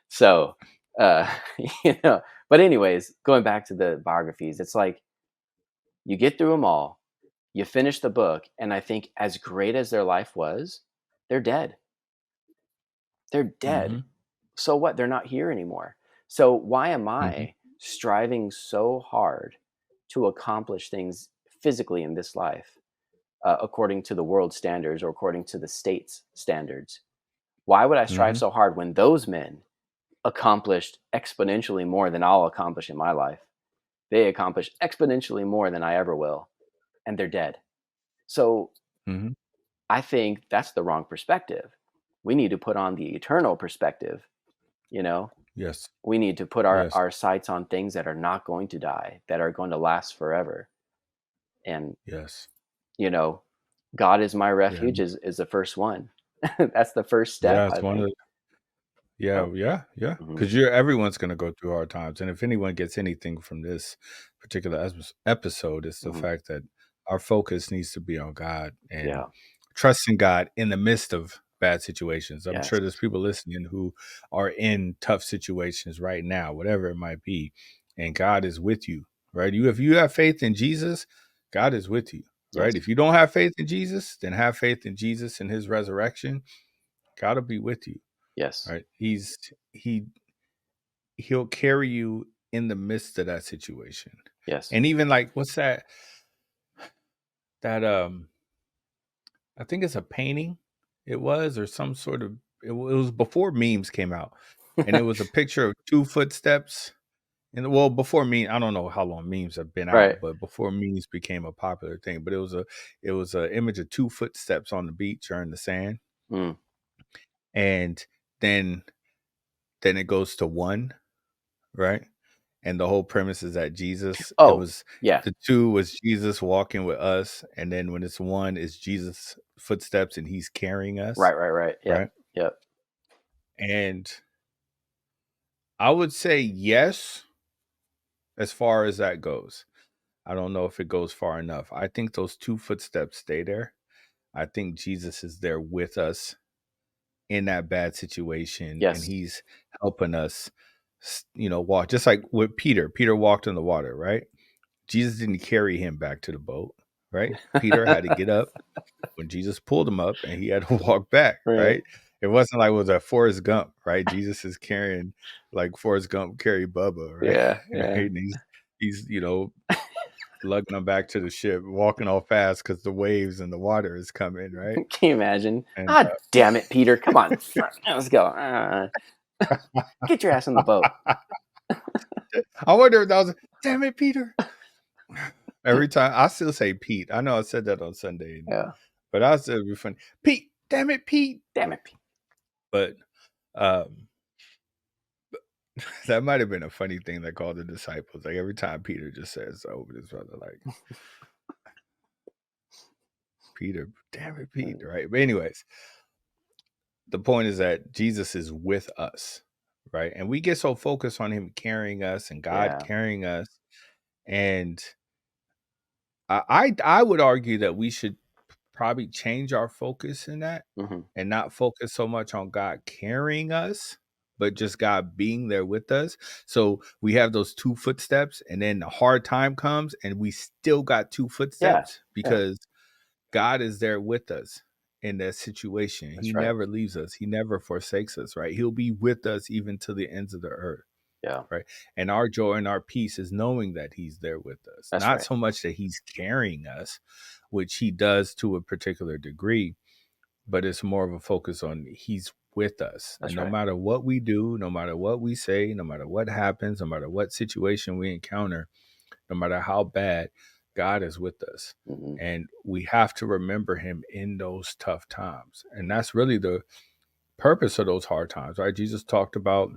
[SPEAKER 1] So, uh, but anyways, going back to the biographies, it's like you get through them all, you finish the book, and I think as great as their life was, they're dead. They're dead.
[SPEAKER 2] Mhm.
[SPEAKER 1] So what? They're not here anymore. So why am
[SPEAKER 2] Mhm.
[SPEAKER 1] I striving so hard to accomplish things physically in this life, according to the world standards or according to the state's standards? Why would I strive
[SPEAKER 2] Mhm.
[SPEAKER 1] so hard when those men accomplished exponentially more than I'll accomplish in my life? They accomplished exponentially more than I ever will, and they're dead. So
[SPEAKER 2] Mhm.
[SPEAKER 1] I think that's the wrong perspective. We need to put on the eternal perspective. You know,
[SPEAKER 2] Yes.
[SPEAKER 1] we need to put our,
[SPEAKER 2] Yes.
[SPEAKER 1] our sights on things that are not going to die, that are going to last forever. And,
[SPEAKER 2] Yes.
[SPEAKER 1] you know, God is my
[SPEAKER 2] Yeah.
[SPEAKER 1] refuge is the first one. That's the first step,
[SPEAKER 2] Yeah. It's
[SPEAKER 1] I
[SPEAKER 2] one of
[SPEAKER 1] think.
[SPEAKER 2] the yeah,
[SPEAKER 1] Oh,
[SPEAKER 2] yeah, yeah.
[SPEAKER 1] mhm.
[SPEAKER 2] Because you're everyone's gonna go through hard times, and if anyone gets anything from this particular episode, it's the
[SPEAKER 1] Mhm.
[SPEAKER 2] fact that our focus needs to be on God and
[SPEAKER 1] Yeah.
[SPEAKER 2] trusting God in the midst of bad situations. I'm
[SPEAKER 1] Yes.
[SPEAKER 2] sure there's people listening who are in tough situations right now, whatever it might be, and God is with you, right? If you have faith in Jesus, God is with you, right?
[SPEAKER 1] Yes.
[SPEAKER 2] If you don't have faith in Jesus, then have faith in Jesus and His resurrection. God will be with you,
[SPEAKER 1] Yes.
[SPEAKER 2] right? He'll carry you in the midst of that situation.
[SPEAKER 1] Yes.
[SPEAKER 2] And even like what's that I think it's a painting it was or some sort of it was before memes came out. And it was a picture of two footsteps. And well, before me, I don't know how long memes have been
[SPEAKER 1] Right.
[SPEAKER 2] out, but before memes became a popular thing. But it was a image of two footsteps on the beach or in the sand.
[SPEAKER 1] Mm.
[SPEAKER 2] And then then it goes to one, right? And the whole premise is that
[SPEAKER 1] Oh, yeah.
[SPEAKER 2] the two was Jesus walking with us, and then when it's one, it's Jesus' footsteps and he's carrying us,
[SPEAKER 1] Right. Yep.
[SPEAKER 2] right?
[SPEAKER 1] Yep.
[SPEAKER 2] And I would say yes, as far as that goes. I don't know if it goes far enough. I think those two footsteps stay there. I think Jesus is there with us in that bad situation, and
[SPEAKER 1] Yes.
[SPEAKER 2] he's helping us, walk. Just like with Peter. Peter walked in the water, right? Jesus didn't carry him back to the boat, right? Peter had to get up when Jesus pulled him up, and he had to walk back,
[SPEAKER 1] Right.
[SPEAKER 2] right? It wasn't like it was a Forrest Gump, right? Jesus is carrying like Forrest Gump carried Bubba, right?
[SPEAKER 1] Yeah.
[SPEAKER 2] right?
[SPEAKER 1] Yeah.
[SPEAKER 2] And he's lugging him back to the ship, walking all fast because the waves and the water is coming, right?
[SPEAKER 1] Can you imagine?
[SPEAKER 2] And
[SPEAKER 1] Ah, damn it, Peter! Come on, let's go. Get your ass on the boat.
[SPEAKER 2] I wonder if that was, damn it, Peter. Every time I still say Pete. I know I said that on Sunday,
[SPEAKER 1] Yeah.
[SPEAKER 2] but I said it'd be funny. Pete, damn it, Pete.
[SPEAKER 1] Damn it, Pete.
[SPEAKER 2] But um, that might have been a funny thing they called the disciples. Like every time Peter just says over his brother, like Peter, damn it, Pete, right? But anyways, the point is that Jesus is with us, right? And we get so focused on him carrying us and God
[SPEAKER 1] Yeah.
[SPEAKER 2] carrying us. And I would argue that we should probably change our focus in that
[SPEAKER 1] Hmm.
[SPEAKER 2] and not focus so much on God carrying us, but just God being there with us. So we have those two footsteps, and then the hard time comes, and we still got two
[SPEAKER 1] Yeah.
[SPEAKER 2] footsteps
[SPEAKER 1] Yeah.
[SPEAKER 2] because God is there with us in that situation. He
[SPEAKER 1] That's right.
[SPEAKER 2] never leaves us, He never forsakes us, right? He'll be with us even to the ends of the earth.
[SPEAKER 1] Yeah.
[SPEAKER 2] Right. And our joy and our peace is knowing that he's there with us,
[SPEAKER 1] That's
[SPEAKER 2] not
[SPEAKER 1] right.
[SPEAKER 2] so much that he's carrying us, which he does to a particular degree, but it's more of a focus on he's with us. And
[SPEAKER 1] That's
[SPEAKER 2] no
[SPEAKER 1] right.
[SPEAKER 2] matter what we do, no matter what we say, no matter what happens, no matter what situation we encounter, no matter how bad, God is with us.
[SPEAKER 1] Hmm.
[SPEAKER 2] And we have to remember him in those tough times. And that's really the purpose of those hard times, right? Jesus talked about,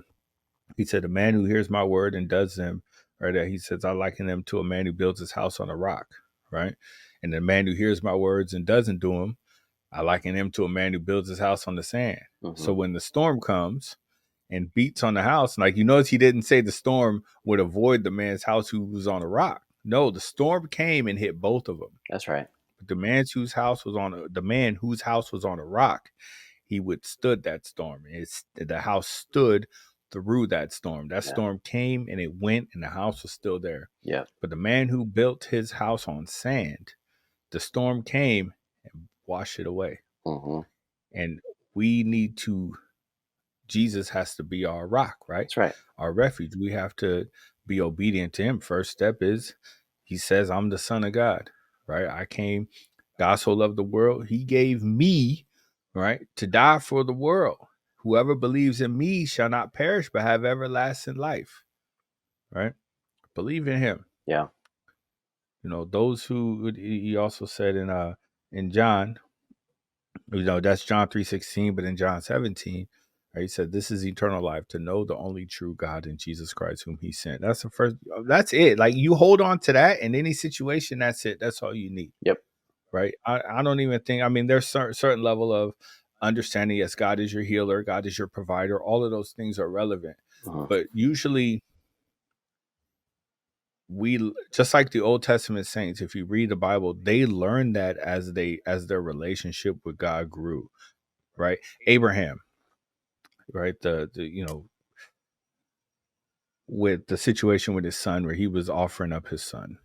[SPEAKER 2] he said, a man who hears my word and does them, right? He says, I liken them to a man who builds his house on a rock, right? And the man who hears my words and doesn't do them, I liken him to a man who builds his house on the sand.
[SPEAKER 1] Hmm.
[SPEAKER 2] So when the storm comes and beats on the house, like you notice he didn't say the storm would avoid the man's house who was on a rock. No, the storm came and hit both of them.
[SPEAKER 1] That's right.
[SPEAKER 2] But the man whose house was on a rock, he withstood that storm. The house stood through that storm. That
[SPEAKER 1] Yeah.
[SPEAKER 2] storm came and it went, and the house was still there.
[SPEAKER 1] Yeah.
[SPEAKER 2] But the man who built his house on sand, the storm came and washed it away.
[SPEAKER 1] Hmm.
[SPEAKER 2] And we need to, Jesus has to be our rock, right?
[SPEAKER 1] That's right.
[SPEAKER 2] Our refuge. We have to be obedient to him. First step is he says, I'm the Son of God, right? God so loved the world, he gave me, right, to die for the world. Whoever believes in me shall not perish but have everlasting life, right? Believe in him.
[SPEAKER 1] Yeah.
[SPEAKER 2] Those who, he also said in John, that's John 3:16, but in John 17, right, he said, this is eternal life, to know the only true God and Jesus Christ whom he sent. That's it. Like you hold on to that in any situation, that's it. That's all you need.
[SPEAKER 1] Yep.
[SPEAKER 2] Right. I don't even think, there's certain level of understanding, yes, God is your healer, God is your provider, all of those things are relevant.
[SPEAKER 1] Hmm.
[SPEAKER 2] But usually we, just like the Old Testament saints, if you read the Bible, they learned that as their relationship with God grew. Right. Abraham, right, with the situation with his son where he was offering up his son,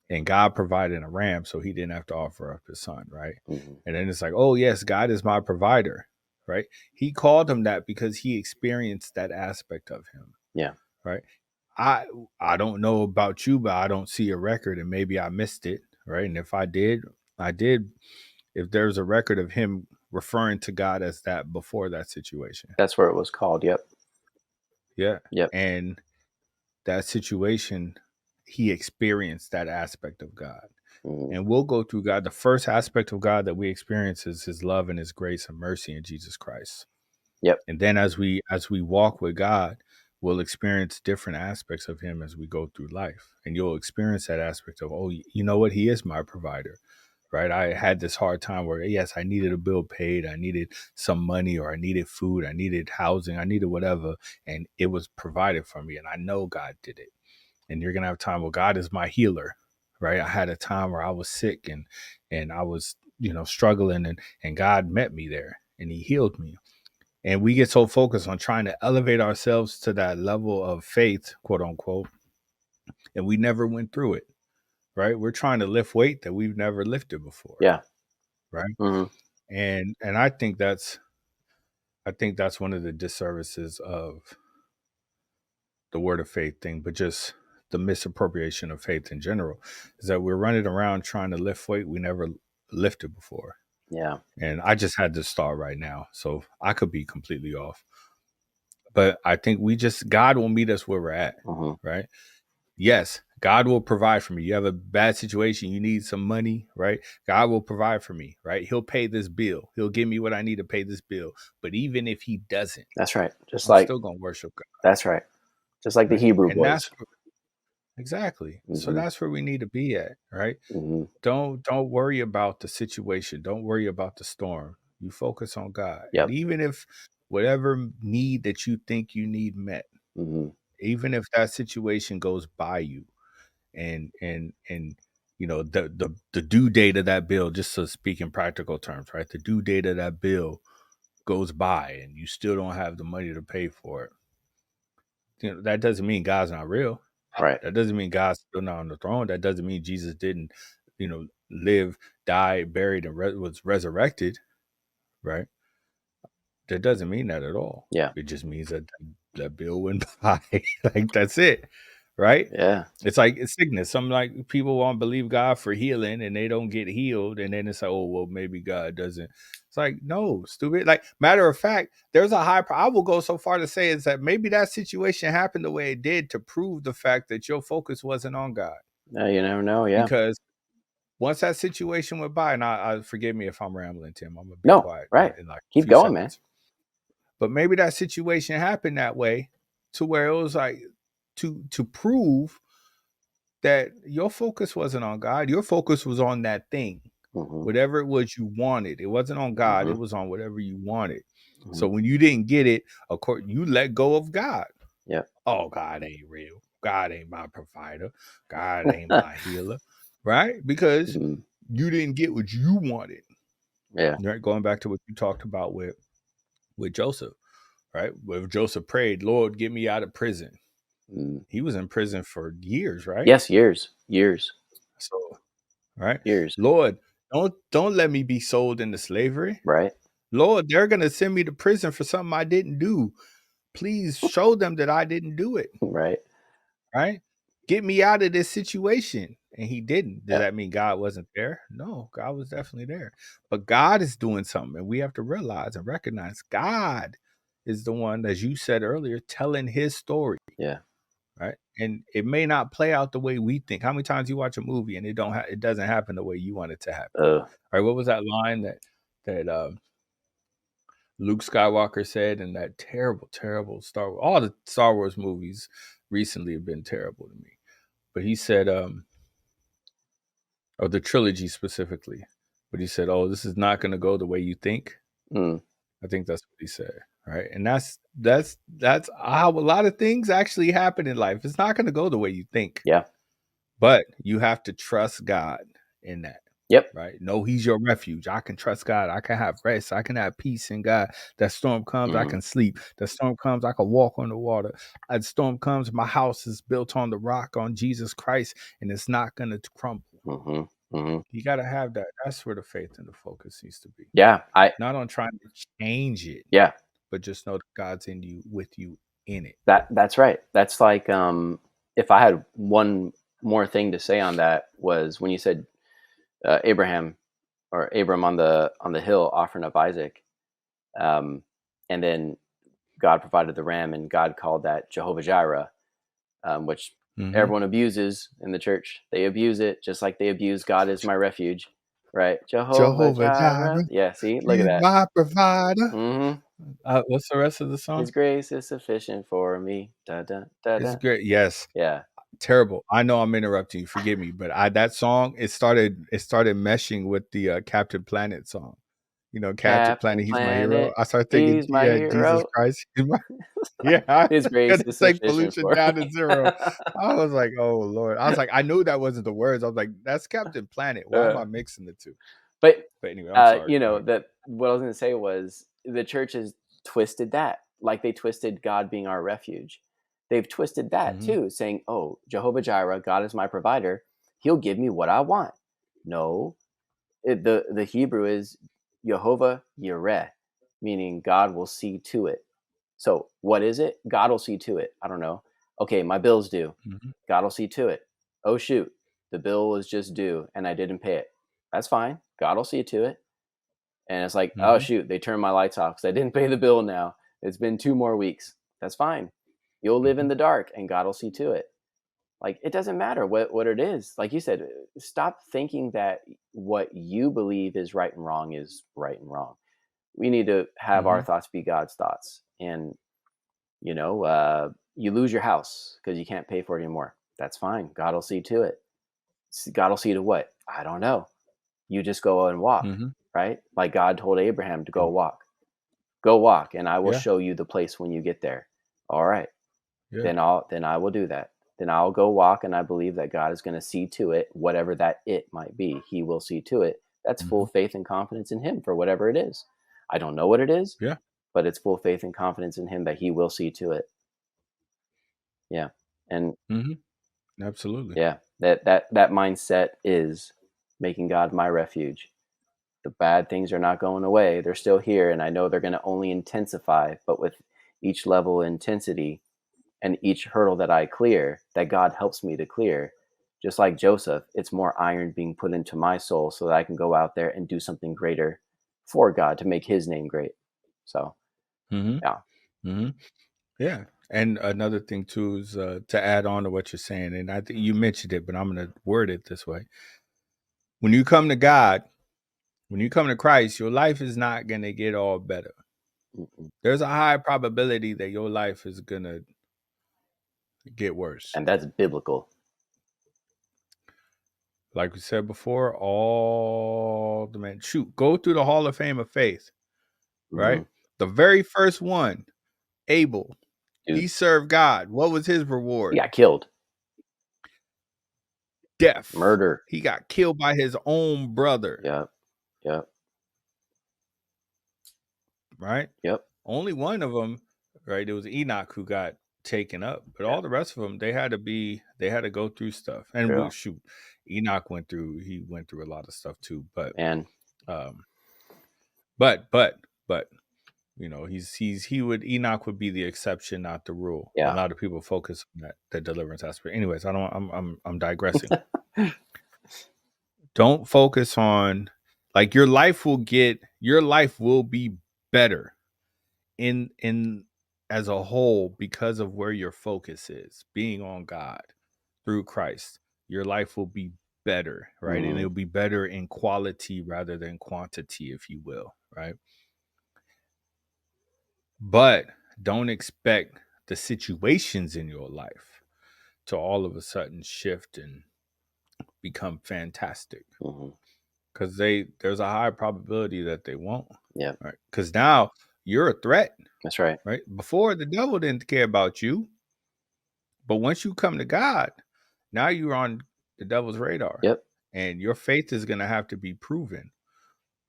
[SPEAKER 2] and God provided a ram so he didn't have to offer up his son, right?
[SPEAKER 1] Hmm.
[SPEAKER 2] And then it's like, oh yes, God is my provider, right? He called him that because he experienced that aspect of him,
[SPEAKER 1] Yeah.
[SPEAKER 2] right? I don't know about you, but I don't see a record, and maybe I missed it, right? And if I did, I did. If there's a record of him referring to God as that before that situation,
[SPEAKER 1] That's where it was called. Yep.
[SPEAKER 2] yeah,
[SPEAKER 1] Yep.
[SPEAKER 2] and that situation, he experienced that aspect of God.
[SPEAKER 1] Hmm.
[SPEAKER 2] And we'll go through God. The first aspect of God that we experience is his love and his grace and mercy in Jesus Christ.
[SPEAKER 1] Yep.
[SPEAKER 2] And then as we walk with God, we'll experience different aspects of him as we go through life. And you'll experience that aspect of, oh, you know what? He is my provider, right? I had this hard time where, yes, I needed a bill paid, I needed some money, or I needed food, I needed housing, I needed whatever, and it was provided for me. And I know God did it. And you're gonna have time where God is my healer, right? I had a time where I was sick and I was, struggling, and God met me there and He healed me. And we get so focused on trying to elevate ourselves to that level of faith, quote unquote, and we never went through it, right? We're trying to lift weight that we've never lifted before,
[SPEAKER 1] Yeah.
[SPEAKER 2] right?
[SPEAKER 1] Mm-hmm.
[SPEAKER 2] And I think that's one of the disservices of the word of faith thing, but just the misappropriation of faith in general, is that we're running around trying to lift weight we never lifted before.
[SPEAKER 1] Yeah.
[SPEAKER 2] And I just had this thought right now, so I could be completely off. But I think God will meet us where we're at,
[SPEAKER 1] Mm-hmm.
[SPEAKER 2] right? Yes, God will provide for me. You have a bad situation, you need some money, right? God will provide for me, right? He'll pay this bill. He'll give me what I need to pay this bill. But even if He doesn't,
[SPEAKER 1] That's right.
[SPEAKER 2] I'm still going to worship God,
[SPEAKER 1] That's right. Just like the
[SPEAKER 2] right?
[SPEAKER 1] Hebrew
[SPEAKER 2] And
[SPEAKER 1] boys.
[SPEAKER 2] exactly. So
[SPEAKER 1] Mm-hmm.
[SPEAKER 2] that's where we need to be at, right?
[SPEAKER 1] Mm-hmm.
[SPEAKER 2] Don't worry about the situation. Don't worry about the storm. You focus on God. And
[SPEAKER 1] Yep.
[SPEAKER 2] even if whatever need that you think you need met,
[SPEAKER 1] Mm-hmm.
[SPEAKER 2] even if that situation goes by you, and the due date of that bill, just to speak in practical terms, right? The due date of that bill goes by and you still don't have the money to pay for it. That doesn't mean God's not real.
[SPEAKER 1] Right.
[SPEAKER 2] That doesn't mean God's still not on the throne. That doesn't mean Jesus didn't, live, die, buried, and was resurrected, right? That doesn't mean that at all.
[SPEAKER 1] Yeah.
[SPEAKER 2] It just means that bill went by. Like, that's it, right?
[SPEAKER 1] Yeah.
[SPEAKER 2] It's like it's sickness. Some, like, people won't believe God for healing and they don't get healed, and then it's like, oh well, maybe God doesn't. It's like, no, stupid. Like, matter of fact, there's a I will go so far to say is that maybe that situation happened the way it did to prove the fact that your focus wasn't on God.
[SPEAKER 1] You never know. Yeah.
[SPEAKER 2] Because once that situation went by, and I forgive me if I'm rambling, Tim, I'm gonna be
[SPEAKER 1] No.
[SPEAKER 2] quiet
[SPEAKER 1] Right.
[SPEAKER 2] in like a
[SPEAKER 1] Keep
[SPEAKER 2] few
[SPEAKER 1] going, man.
[SPEAKER 2] seconds. But maybe that situation happened that way to where it was like to prove that your focus wasn't on God. Your focus was on that thing,
[SPEAKER 1] Mm-hmm.
[SPEAKER 2] whatever it was you wanted. It wasn't on God.
[SPEAKER 1] Mm-hmm.
[SPEAKER 2] It was on whatever you wanted.
[SPEAKER 1] Mm-hmm.
[SPEAKER 2] So when you didn't get it, of course, you let go of God.
[SPEAKER 1] Yep.
[SPEAKER 2] Oh, God ain't real. God ain't my provider. God ain't my healer, right? Because
[SPEAKER 1] Mm-hmm.
[SPEAKER 2] you didn't get what you wanted.
[SPEAKER 1] Yeah.
[SPEAKER 2] Right? Going back to what you talked about with Joseph, right? Where Joseph prayed, Lord, get me out of prison.
[SPEAKER 1] Mm.
[SPEAKER 2] He was in prison for years, right?
[SPEAKER 1] Yes. Years.
[SPEAKER 2] So, right,
[SPEAKER 1] Years.
[SPEAKER 2] Lord, don't let me be sold into slavery.
[SPEAKER 1] Right.
[SPEAKER 2] Lord, they're gonna send me to prison for something I didn't do. Please show them that I didn't do it.
[SPEAKER 1] Right.
[SPEAKER 2] Right? Get me out of this situation. And He didn't. Does
[SPEAKER 1] Yeah.
[SPEAKER 2] that mean God wasn't there? No, God was definitely there. But God is doing something, and we have to realize and recognize God is the one, as you said earlier, telling His story.
[SPEAKER 1] Yeah.
[SPEAKER 2] Right? And it may not play out the way we think. How many times you watch a movie and it doesn't happen the way you want it to happen?
[SPEAKER 1] Uh.
[SPEAKER 2] Right? What was that line that Luke Skywalker said in that terrible, terrible Star Wars? All the Star Wars movies recently have been terrible to me. But he said, or the trilogy specifically, but he said, "Oh, this is not going to go the way you think."
[SPEAKER 1] Mm.
[SPEAKER 2] I think that's what he said, right? And that's how a lot of things actually happen in life. It's not going to go the way you think,
[SPEAKER 1] Yeah.
[SPEAKER 2] but you have to trust God in that.
[SPEAKER 1] Yep.
[SPEAKER 2] Right? No, He's your refuge. I can trust God. I can have rest. I can have peace in God. That storm comes, I
[SPEAKER 1] Mm.
[SPEAKER 2] can sleep. That storm comes, I can walk on the water. That storm comes, my house is built on the rock, on Jesus Christ, and it's not going to crumble.
[SPEAKER 1] Mm-hmm. Mm-hmm.
[SPEAKER 2] You got to have that. That's where the faith and the focus needs to be.
[SPEAKER 1] Yeah.
[SPEAKER 2] Not on trying to change it,
[SPEAKER 1] Yeah.
[SPEAKER 2] but just know that God's in you, with you in it.
[SPEAKER 1] That's right. That's like if I had one more thing to say on that was when you said Abraham or Abram on the hill offering up Isaac, um, and then God provided the ram, and God called that Jehovah Jireh, which
[SPEAKER 2] Mm-hmm.
[SPEAKER 1] everyone abuses in the church. They abuse it just like they abuse God is my refuge, right? Jehovah
[SPEAKER 2] Jehovah
[SPEAKER 1] Jireh.
[SPEAKER 2] Jireh,
[SPEAKER 1] Yeah, see, look at
[SPEAKER 2] He's
[SPEAKER 1] that.
[SPEAKER 2] my provider.
[SPEAKER 1] Mm-hmm.
[SPEAKER 2] What's the rest of the
[SPEAKER 1] His
[SPEAKER 2] song?
[SPEAKER 1] grace is sufficient for me. Da da da
[SPEAKER 2] It's
[SPEAKER 1] da.
[SPEAKER 2] great. Yes.
[SPEAKER 1] Yeah.
[SPEAKER 2] Terrible. I know I'm interrupting you. Forgive me, but that song it started meshing with the Captain Planet song. You know, Captain
[SPEAKER 1] Captain
[SPEAKER 2] Planet, he's my hero.
[SPEAKER 1] Planet,
[SPEAKER 2] I started thinking,
[SPEAKER 1] he's my
[SPEAKER 2] yeah, Jesus
[SPEAKER 1] hero.
[SPEAKER 2] Christ, he's my yeah. I
[SPEAKER 1] His grace
[SPEAKER 2] gotta
[SPEAKER 1] is
[SPEAKER 2] take
[SPEAKER 1] sufficient
[SPEAKER 2] pollution
[SPEAKER 1] for.
[SPEAKER 2] down to zero. I was like, oh Lord. I was like, I knew that wasn't the words. I was like, that's Captain Planet. Why am
[SPEAKER 1] uh,
[SPEAKER 2] I mixing the two?
[SPEAKER 1] but
[SPEAKER 2] But anyway, I'm sorry. Go ahead.
[SPEAKER 1] that what I was going to say was the church has twisted that, like they twisted God being our refuge. They've twisted that
[SPEAKER 2] Mm-hmm.
[SPEAKER 1] too, saying, "Oh, Jehovah Jireh, God is my provider. He'll give me what I want." No, the Hebrew is Jehovah Yireh, meaning God will see to it. So what is it? God will see to it. I don't know. Okay, my bill's due.
[SPEAKER 2] Mm-hmm.
[SPEAKER 1] God will see to it. Oh shoot, the bill was just due and I didn't pay it. That's fine. God will see to it. And it's like, oh
[SPEAKER 2] Mm-hmm.
[SPEAKER 1] shoot, they turned my lights off because I didn't pay the bill now. It's been 2 more weeks. That's fine. You'll live
[SPEAKER 2] Mm-hmm.
[SPEAKER 1] in the dark and God will see to it. Like it doesn't matter what it is. Like you said, stop thinking that what you believe is right and wrong is right and wrong. We need to have
[SPEAKER 2] Mm-hmm.
[SPEAKER 1] our thoughts be God's thoughts. And you lose your house because you can't pay for it anymore. That's fine. God will see to it. God will see to what? I don't know. You just go and walk,
[SPEAKER 2] Mm-hmm.
[SPEAKER 1] right? Like God told Abraham to go
[SPEAKER 2] Yep.
[SPEAKER 1] walk. Go walk, and I will
[SPEAKER 2] Yeah.
[SPEAKER 1] show you the place when you get there. All right.
[SPEAKER 2] Yeah.
[SPEAKER 1] Then I will do that. Then I'll go walk, and I believe that God is going to see to it, whatever that it might be. He will see to it. That's full
[SPEAKER 2] Mm-hmm.
[SPEAKER 1] faith and confidence in Him for whatever it is. I don't know what it is,
[SPEAKER 2] Yeah.
[SPEAKER 1] but it's full faith and confidence in Him that He will see to it. Yeah, and
[SPEAKER 2] Mm-hmm. Absolutely.
[SPEAKER 1] yeah, that mindset is making God my refuge. The bad things are not going away; they're still here, and I know they're going to only intensify. But with each level of intensity, and each hurdle that I clear, that God helps me to clear, just like Joseph, it's more iron being put into my soul so that I can go out there and do something greater for God to make his name great. So,
[SPEAKER 2] Mm-hmm.
[SPEAKER 1] yeah.
[SPEAKER 2] Mm-hmm. Yeah. And another thing too is to add on to what you're saying, and I think you mentioned it, but I'm going to word it this way: when you come to God, when you come to Christ, your life is not going to get all better.
[SPEAKER 1] Mm-mm.
[SPEAKER 2] There's a high probability that your life is going to get worse.
[SPEAKER 1] And that's biblical.
[SPEAKER 2] Like we said before, all the men go through the Hall of Fame of Faith,
[SPEAKER 1] Hmm.
[SPEAKER 2] right? The very first one, Abel,
[SPEAKER 1] Dude,
[SPEAKER 2] he served God. What was his
[SPEAKER 1] he
[SPEAKER 2] reward?
[SPEAKER 1] got killed.
[SPEAKER 2] Death.
[SPEAKER 1] Murder.
[SPEAKER 2] He got killed by his own brother,
[SPEAKER 1] Yep. Yep.
[SPEAKER 2] right?
[SPEAKER 1] Yep.
[SPEAKER 2] Only one of them, right? It was Enoch who got taken up, but
[SPEAKER 1] Yeah.
[SPEAKER 2] all the rest of them, they had to go through stuff. And
[SPEAKER 1] True.
[SPEAKER 2] shoot, Enoch he went through a lot of stuff too. But,
[SPEAKER 1] And
[SPEAKER 2] um, but Enoch would be the exception, not the rule. A
[SPEAKER 1] yeah.
[SPEAKER 2] lot of people focus on that deliverance aspect. Anyways, I'm digressing. Don't focus on like your life will be better in as a whole because of where your focus is, being on God through Christ. Your life will be better, right? And
[SPEAKER 1] Hmm.
[SPEAKER 2] it'll be better in quality rather than quantity, if you will, right? But don't expect the situations in your life to all of a sudden shift and become fantastic,
[SPEAKER 1] Hmm.
[SPEAKER 2] because there's a high probability that they won't,
[SPEAKER 1] Yep.
[SPEAKER 2] right? Because now you're a threat,
[SPEAKER 1] That's right.
[SPEAKER 2] right? Before, the devil didn't care about you, but once you come to God, now you're on the devil's radar,
[SPEAKER 1] Yep.
[SPEAKER 2] and your faith is going to have to be proven,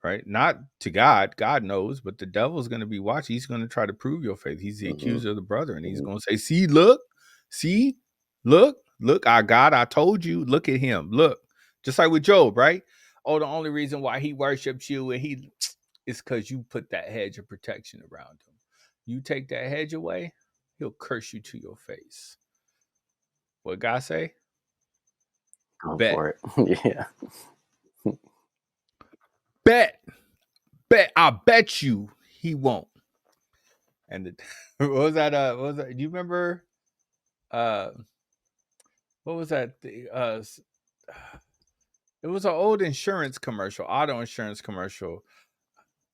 [SPEAKER 2] right? Not to God, God knows, but the devil's going to be watching. He's going to try to prove your faith. He's the
[SPEAKER 1] Hmm.
[SPEAKER 2] accuser of the brother, and he's
[SPEAKER 1] Hmm.
[SPEAKER 2] going to say, "See, look, see, look, our God, I told you, look at him, look." Just like with Job, right? Oh, the only reason why he worships you and he is because you put that hedge of protection around him. You take that hedge away, he'll curse you to your face. What God say?
[SPEAKER 1] Go
[SPEAKER 2] Bet,
[SPEAKER 1] for it. Yeah.
[SPEAKER 2] bet, bet. I bet you he won't. And what was that? What was that? Do you remember? Uh, what was that? It was an old insurance commercial, auto insurance commercial.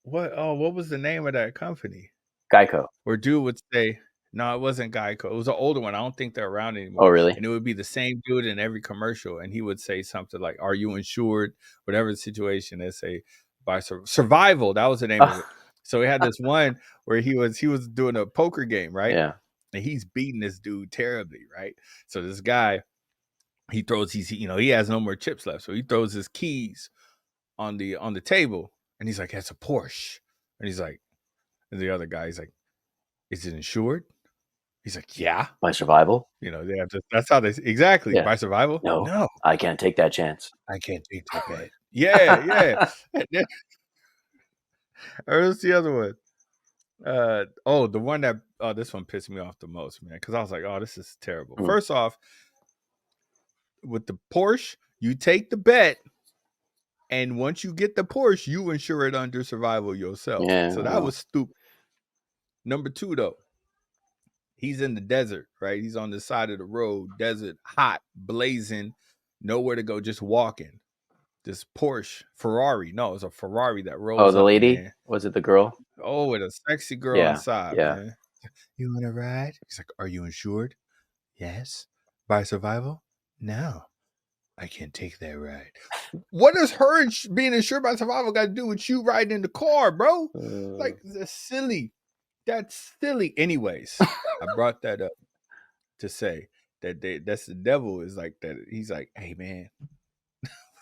[SPEAKER 2] What? Oh, what was the name of that company?
[SPEAKER 1] Geico.
[SPEAKER 2] Where dude would say, No, it wasn't Geico. It was an older one. I don't think they're around
[SPEAKER 1] Oh,
[SPEAKER 2] anymore.
[SPEAKER 1] really?
[SPEAKER 2] And it would be the same dude in every commercial, and he would say something like, "Are you insured?" Whatever the situation. They say by survival. That was the name of it. So we had this one where he was doing a poker game, right?
[SPEAKER 1] Yeah.
[SPEAKER 2] And he's beating this dude terribly, right? So this guy, he throws he has no more chips left, so he throws his keys on the table, and he's like, "That's a Porsche," and he's like, and the other guy, he's like, "Is it insured?" He's like, "Yeah."
[SPEAKER 1] By survival?
[SPEAKER 2] They have to. That's how they exactly
[SPEAKER 1] Yeah.
[SPEAKER 2] by survival.
[SPEAKER 1] No,
[SPEAKER 2] No,
[SPEAKER 1] I can't take that chance.
[SPEAKER 2] I can't take that bet. Yeah, yeah. Or what's the other one? The one that this one pissed me off the most, man, because I was like, "Oh, this is terrible." First off, with the Porsche, you take the bet, and once you get the Porsche, you insure it under survival yourself.
[SPEAKER 1] Yeah.
[SPEAKER 2] So that was stupid. Number two, though, he's in the desert, right? He's on the side of the road, desert, hot, blazing, nowhere to go, just walking. This Porsche Ferrari. No, it's a Ferrari that rolls
[SPEAKER 1] the
[SPEAKER 2] up,
[SPEAKER 1] lady?
[SPEAKER 2] man.
[SPEAKER 1] Was it the girl?
[SPEAKER 2] Oh, with a sexy girl
[SPEAKER 1] Yeah.
[SPEAKER 2] inside,
[SPEAKER 1] Yeah.
[SPEAKER 2] man. You want to ride? He's like, "Are you insured?" "Yes." "By survival?" "No, I can't take that ride." What does her being insured by survival got to do with you riding in the car, bro? Like, that's silly. That's silly. Anyways, I brought that up to say that that's the devil is like that. He's like, "Hey, man,"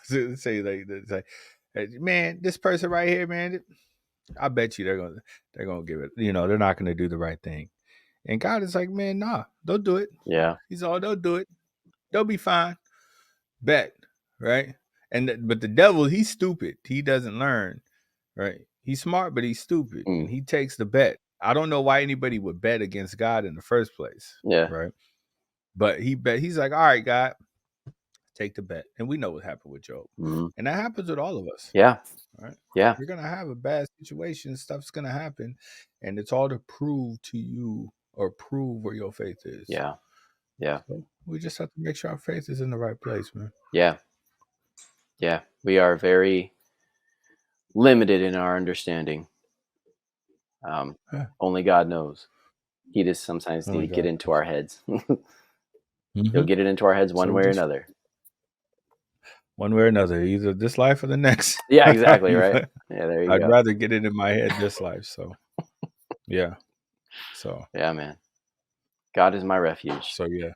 [SPEAKER 2] say like, "Hey, man, this person right here, man, I bet you they're gonna give it. They're not gonna do the right thing." And God is like, "Man, nah, don't do it."
[SPEAKER 1] Yeah.
[SPEAKER 2] He's all, "They'll do it. They'll be fine." Bet, right? But the devil, he's stupid. He doesn't learn, right? He's smart, but he's stupid, and he takes the bet. I don't know why anybody would bet against God in the first place,
[SPEAKER 1] Yeah.
[SPEAKER 2] right? But he's like, "All right, God, take the bet." And we know what happened with Job, and that happens with all of us.
[SPEAKER 1] Yeah.
[SPEAKER 2] Right?
[SPEAKER 1] Yeah.
[SPEAKER 2] You're gonna have a bad situation. Stuff's gonna happen, and it's all to prove to you or prove where your faith is.
[SPEAKER 1] Yeah. Yeah.
[SPEAKER 2] So we just have to make sure our faith is in the right place, man.
[SPEAKER 1] Yeah. Yeah. We are very limited in our understanding. Only God knows. He just sometimes need to get into our heads. He'll get it into our heads one way or another.
[SPEAKER 2] One way or another, either this life or the next.
[SPEAKER 1] Yeah, exactly, right? Yeah, there you go.
[SPEAKER 2] I'd rather get it in my head this life, so yeah. So
[SPEAKER 1] yeah, man. God is my refuge.
[SPEAKER 2] So yeah.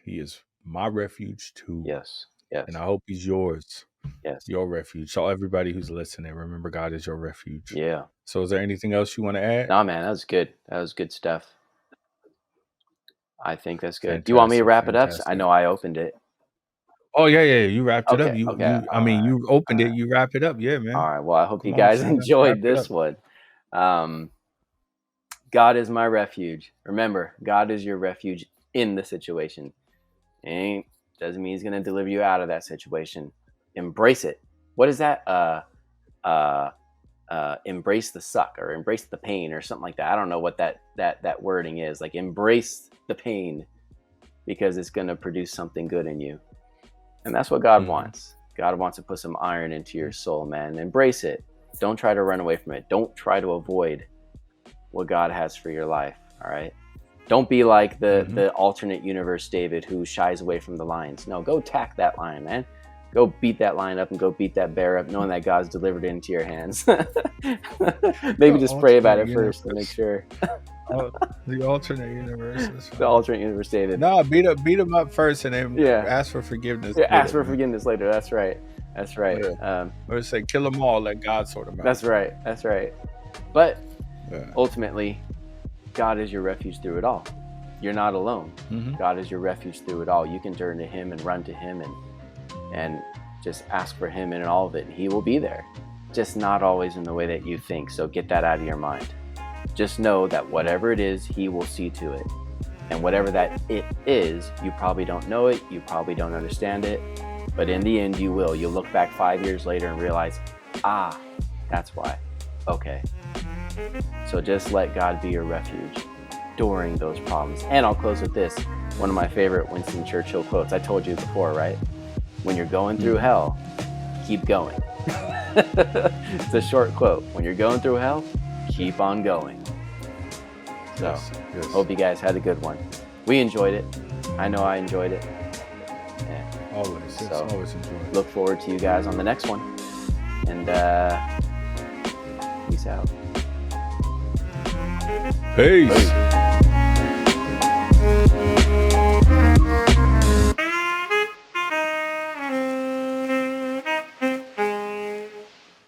[SPEAKER 2] He is my refuge too.
[SPEAKER 1] Yes. Yes.
[SPEAKER 2] And I hope he's yours.
[SPEAKER 1] Yes.
[SPEAKER 2] Your refuge. So everybody who's listening, remember God is your refuge.
[SPEAKER 1] Yeah.
[SPEAKER 2] So is there anything else you want to add?
[SPEAKER 1] Nah, man, that was good. That was good stuff. I think that's good.
[SPEAKER 2] Fantastic,
[SPEAKER 1] Do you want me to wrap it up? I know I opened it.
[SPEAKER 2] Oh yeah. You wrapped it up. You opened it. You wrap it up. Yeah, man.
[SPEAKER 1] All right. Well, I hope you guys enjoyed this one. God is my refuge. Remember, God is your refuge in the situation. Doesn't mean he's going to deliver you out of that situation. Embrace it. What is that? Embrace the suck or embrace the pain or something like that. I don't know what that wording is. Like, embrace the pain because it's going to produce something good in you. And that's what God wants. God wants to put some iron into your soul, man. Embrace it. Don't try to run away from it. Don't try to avoid what God has for your life. All right. Don't be like the alternate universe David who shies away from the lions. No, go attack that lion, man. Go beat that lion up and go beat that bear up, knowing that God's delivered it into your hands. Maybe just pray about it first to make sure.
[SPEAKER 2] The alternate universe.
[SPEAKER 1] The alternate universe David.
[SPEAKER 2] No, beat him up first and then ask for forgiveness.
[SPEAKER 1] Yeah, ask for forgiveness later. That's right. That's right.
[SPEAKER 2] Yeah. Or say, kill them all, let God sort them out.
[SPEAKER 1] That's right. That's right. But ultimately, God is your refuge through it all. You're not alone. God is your refuge through it all. You can turn to him and run to him and just ask for him in all of it. He will be there. Just not always in the way that you think. So get that out of your mind. Just know that whatever it is, he will see to it. And whatever that it is, you probably don't know it. You probably don't understand it. But in the end, you will. You'll look back 5 years later and realize, that's why. Okay. So just let God be your refuge during those problems. And I'll close with this. One of my favorite Winston Churchill quotes. I told you before, right? When you're going through hell, keep going. It's a short quote. When you're going through hell, keep on going. So
[SPEAKER 2] Yes.
[SPEAKER 1] hope you guys had a good one. We enjoyed it. I know I enjoyed it. Yeah.
[SPEAKER 2] Always. Yes,
[SPEAKER 1] So
[SPEAKER 2] always enjoy it.
[SPEAKER 1] look forward to you guys on the next one. And peace out.
[SPEAKER 2] Peace.
[SPEAKER 1] Peace.